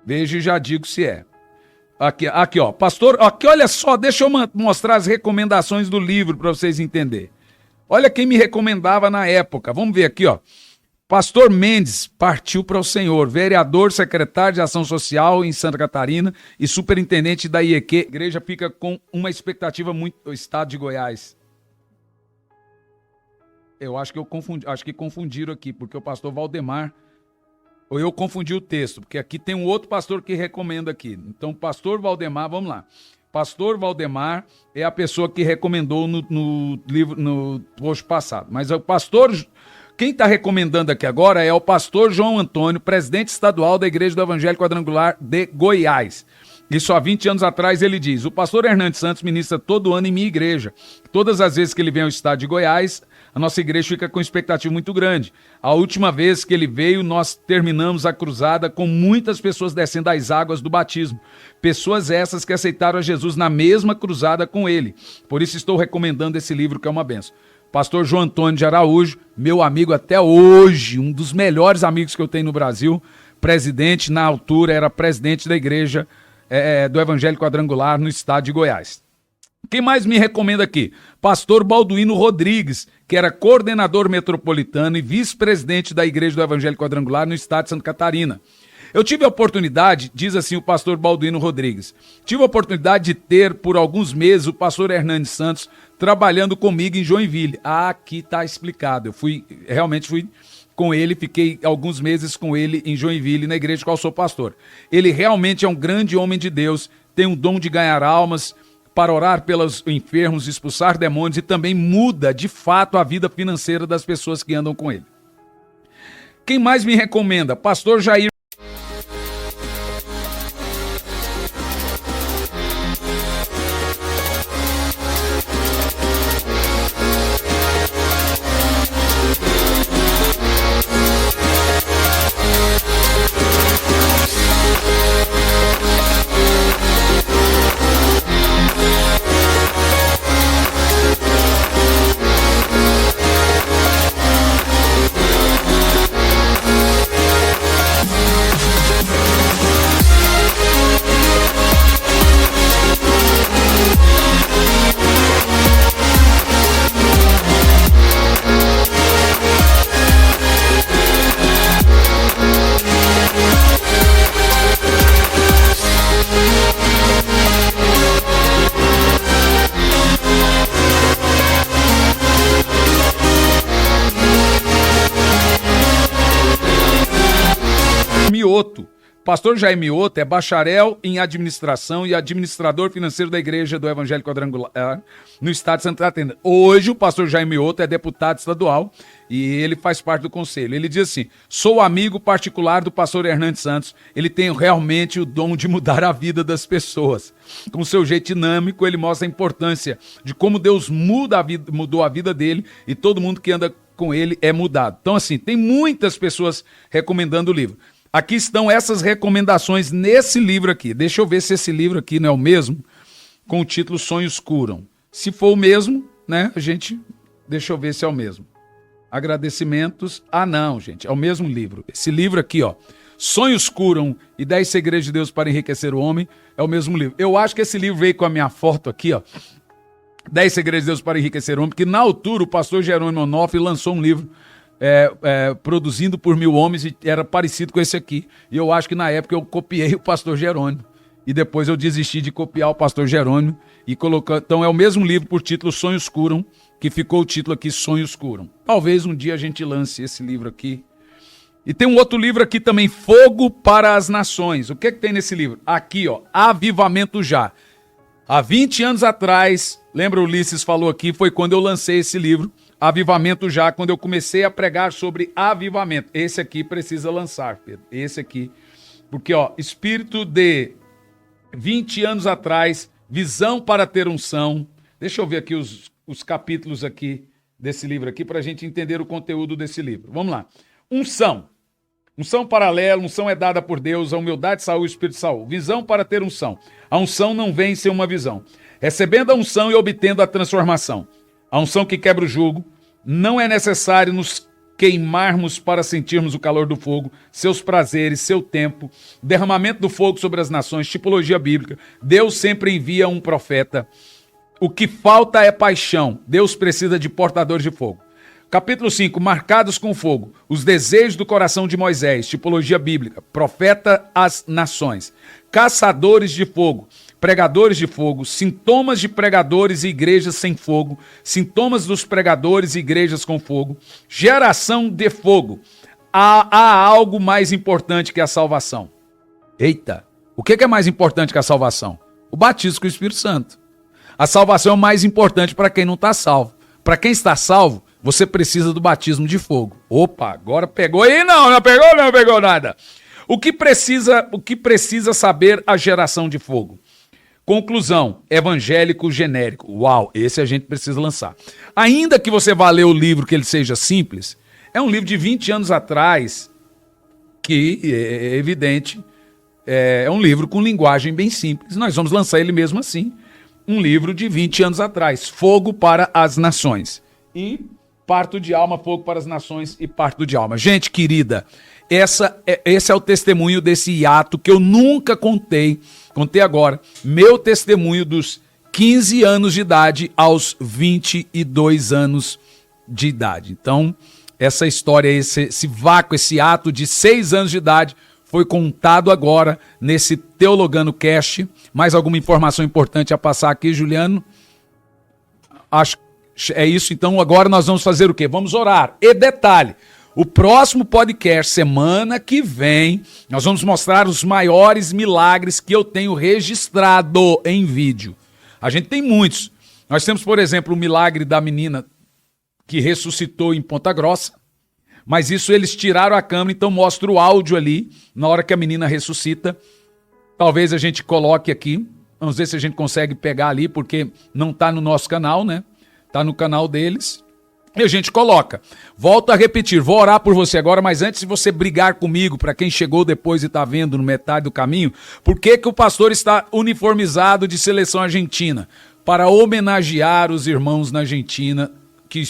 S1: Vejo e já digo se é. Aqui, ó. Pastor, aqui, olha só, deixa eu mostrar as recomendações do livro para vocês entenderem. Olha quem me recomendava na época. Vamos ver aqui, ó. Pastor Mendes partiu para o Senhor, vereador, secretário de Ação Social em Santa Catarina e superintendente da IEQ. A igreja fica com uma expectativa muito... O estado de Goiás. Eu acho que confundiram aqui, porque o pastor Valdemar Ou eu confundi o texto, porque aqui tem um outro pastor que recomenda aqui. Então, pastor Valdemar, vamos lá. Pastor Valdemar é a pessoa que recomendou no livro, no post passado. Mas o pastor, quem está recomendando aqui agora é o pastor João Antônio, presidente estadual da Igreja do Evangelho Quadrangular de Goiás. Isso há 20 anos atrás ele diz: o pastor Hernandes Santos ministra todo ano em minha igreja. Todas as vezes que ele vem ao estado de Goiás, a nossa igreja fica com expectativa muito grande. A última vez que ele veio, nós terminamos a cruzada com muitas pessoas descendo as águas do batismo. Pessoas essas que aceitaram a Jesus na mesma cruzada com ele. Por isso estou recomendando esse livro, que é uma benção. Pastor João Antônio de Araújo, meu amigo até hoje, um dos melhores amigos que eu tenho no Brasil, presidente, na altura era presidente da igreja do Evangelho Quadrangular no estado de Goiás. Quem mais me recomenda aqui? Pastor Balduino Rodrigues, que era coordenador metropolitano e vice-presidente da Igreja do Evangelho Quadrangular no estado de Santa Catarina. Eu tive a oportunidade, diz assim o pastor Balduino Rodrigues, tive a oportunidade de ter por alguns meses o pastor Hernandes Santos trabalhando comigo em Joinville. Aqui está explicado. Eu realmente fui com ele, fiquei alguns meses com ele em Joinville, na igreja qual sou pastor. Ele realmente é um grande homem de Deus, tem um dom de ganhar almas, para orar pelos enfermos, expulsar demônios e também muda de fato a vida financeira das pessoas que andam com ele. Quem mais me recomenda? Pastor Jair Mioto. Pastor Jair Mioto é bacharel em administração e administrador financeiro da Igreja do Evangelho Quadrangular no estado de Santa Catarina. Hoje o pastor Jair Mioto é deputado estadual e ele faz parte do conselho. Ele diz assim: sou amigo particular do pastor Hernandes Santos, ele tem realmente o dom de mudar a vida das pessoas. Com seu jeito dinâmico, ele mostra a importância de como Deus mudou a vida dele e todo mundo que anda com ele é mudado. Então assim, tem muitas pessoas recomendando o livro. Aqui estão essas recomendações nesse livro aqui. Deixa eu ver se esse livro aqui não é o mesmo, com o título Sonhos Curam. Se for o mesmo, né, deixa eu ver se é o mesmo. Agradecimentos. Ah, não, gente, é o mesmo livro. Esse livro aqui, ó, Sonhos Curam e 10 Segredos de Deus para Enriquecer o Homem, é o mesmo livro. Eu acho que esse livro veio com a minha foto aqui, ó, 10 Segredos de Deus para Enriquecer o Homem, porque na altura o pastor Jerônimo Onofre lançou um livro produzindo por 1000 homens e era parecido com esse aqui. E eu acho que na época eu copiei o pastor Jerônimo. E depois eu desisti de copiar o pastor Jerônimo e colocar. Então é o mesmo livro por título Sonhos Curam, que ficou o título aqui Sonhos Curam. Talvez um dia a gente lance esse livro aqui. E tem um outro livro aqui também, Fogo para as Nações. O que tem nesse livro? Aqui, ó, Avivamento Já. Há 20 anos atrás, lembra o Ulisses falou aqui, foi quando eu lancei esse livro, Avivamento Já, quando eu comecei a pregar sobre avivamento. Esse aqui precisa lançar, Pedro. Esse aqui. Porque, ó, espírito de 20 anos atrás, visão para ter unção. Deixa eu ver aqui os capítulos aqui desse livro aqui para a gente entender o conteúdo desse livro. Vamos lá. Unção. Unção paralela, unção é dada por Deus, a humildade, saúde, espírito de saúde. Visão para ter unção. A unção não vem sem uma visão. Recebendo a unção e obtendo a transformação. A unção que quebra o jugo. Não é necessário nos queimarmos para sentirmos o calor do fogo, seus prazeres, seu tempo, derramamento do fogo sobre as nações, tipologia bíblica. Deus sempre envia um profeta. O que falta é paixão. Deus precisa de portadores de fogo. Capítulo 5, marcados com fogo. Os desejos do coração de Moisés, tipologia bíblica. Profeta às nações. Caçadores de fogo. Pregadores de fogo, sintomas de pregadores e igrejas sem fogo, sintomas dos pregadores e igrejas com fogo, geração de fogo, há algo mais importante que a salvação. Eita, o que é mais importante que a salvação? O batismo com o Espírito Santo. A salvação é o mais importante para quem não está salvo. Para quem está salvo, você precisa do batismo de fogo. Opa, agora pegou aí? Não pegou nada. O que precisa saber a geração de fogo? Conclusão, evangélico genérico. Uau, esse a gente precisa lançar. Ainda que você vá ler o livro que ele seja simples, é um livro de 20 anos atrás, que é evidente, é um livro com linguagem bem simples. Nós vamos lançar ele mesmo assim. Um livro de 20 anos atrás, Fogo para as Nações. E Parto de Alma, Fogo para as Nações e Parto de Alma. Gente querida, esse é o testemunho desse hiato que eu nunca contei agora. Meu testemunho dos 15 anos de idade aos 22 anos de idade. Então, essa história, esse vácuo, esse ato de 6 anos de idade foi contado agora nesse Teologando Cast. Mais alguma informação importante a passar aqui, Juliano? Acho que é isso. Então agora nós vamos fazer o quê? Vamos orar. E detalhe, o próximo podcast, semana que vem, nós vamos mostrar os maiores milagres que eu tenho registrado em vídeo. A gente tem muitos. Nós temos, por exemplo, o milagre da menina que ressuscitou em Ponta Grossa. Mas isso eles tiraram a câmera, então mostra o áudio ali, na hora que a menina ressuscita. Talvez a gente coloque aqui, vamos ver se a gente consegue pegar ali, porque não está no nosso canal, né? Está no canal deles. E a gente coloca. Volto a repetir, vou orar por você agora, mas antes de você brigar comigo, para quem chegou depois e está vendo no metade do caminho, por que o pastor está uniformizado de seleção argentina? Para homenagear os irmãos na Argentina que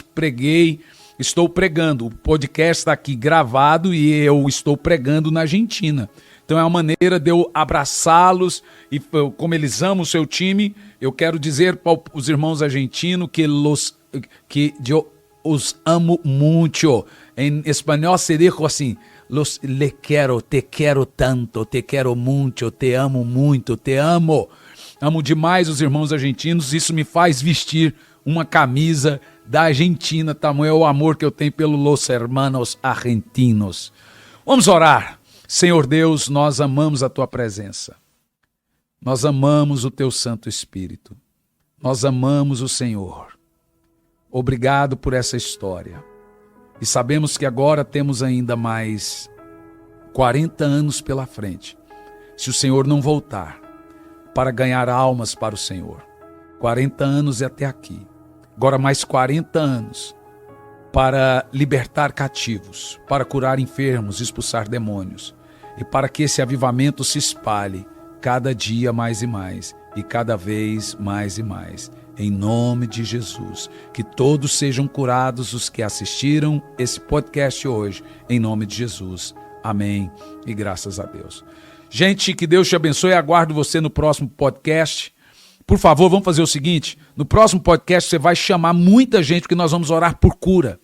S1: estou pregando. O podcast está aqui gravado e eu estou pregando na Argentina. Então é uma maneira de eu abraçá-los e como eles amam o seu time, eu quero dizer para os irmãos argentinos que eu os amo muito. Em espanhol se diz assim, te quero tanto, te quero muito, te amo muito, te amo. Amo demais os irmãos argentinos, isso me faz vestir uma camisa da Argentina, tamanho é o amor que eu tenho pelos hermanos argentinos. Vamos orar. Senhor Deus, nós amamos a Tua presença. Nós amamos o Teu Santo Espírito. Nós amamos o Senhor. Obrigado por essa história. E sabemos que agora temos ainda mais 40 anos pela frente. Se o Senhor não voltar para ganhar almas para o Senhor. 40 anos e até aqui. Agora mais 40 anos para libertar cativos, para curar enfermos, expulsar demônios e para que esse avivamento se espalhe cada dia mais e mais e cada vez mais e mais. Em nome de Jesus, que todos sejam curados os que assistiram esse podcast hoje, em nome de Jesus. Amém e graças a Deus. Gente, que Deus te abençoe, aguardo você no próximo podcast. Por favor, vamos fazer o seguinte, no próximo podcast você vai chamar muita gente, porque nós vamos orar por cura.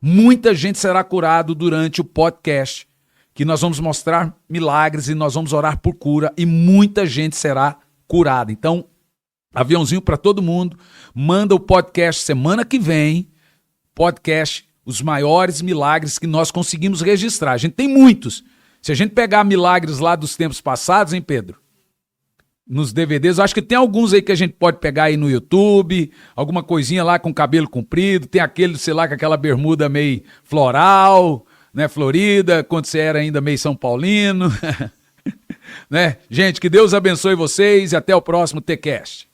S1: Muita gente será curado durante o podcast, que nós vamos mostrar milagres e nós vamos orar por cura e muita gente será curada. Então, aviãozinho para todo mundo, manda o podcast semana que vem, podcast, os maiores milagres que nós conseguimos registrar. A gente tem muitos. Se a gente pegar milagres lá dos tempos passados, hein, Pedro? Nos DVDs, eu acho que tem alguns aí que a gente pode pegar aí no YouTube, alguma coisinha lá com cabelo comprido, tem aquele, sei lá, com aquela bermuda meio floral, né, florida, quando você era ainda meio São Paulino, né? Gente, que Deus abençoe vocês e até o próximo TCast.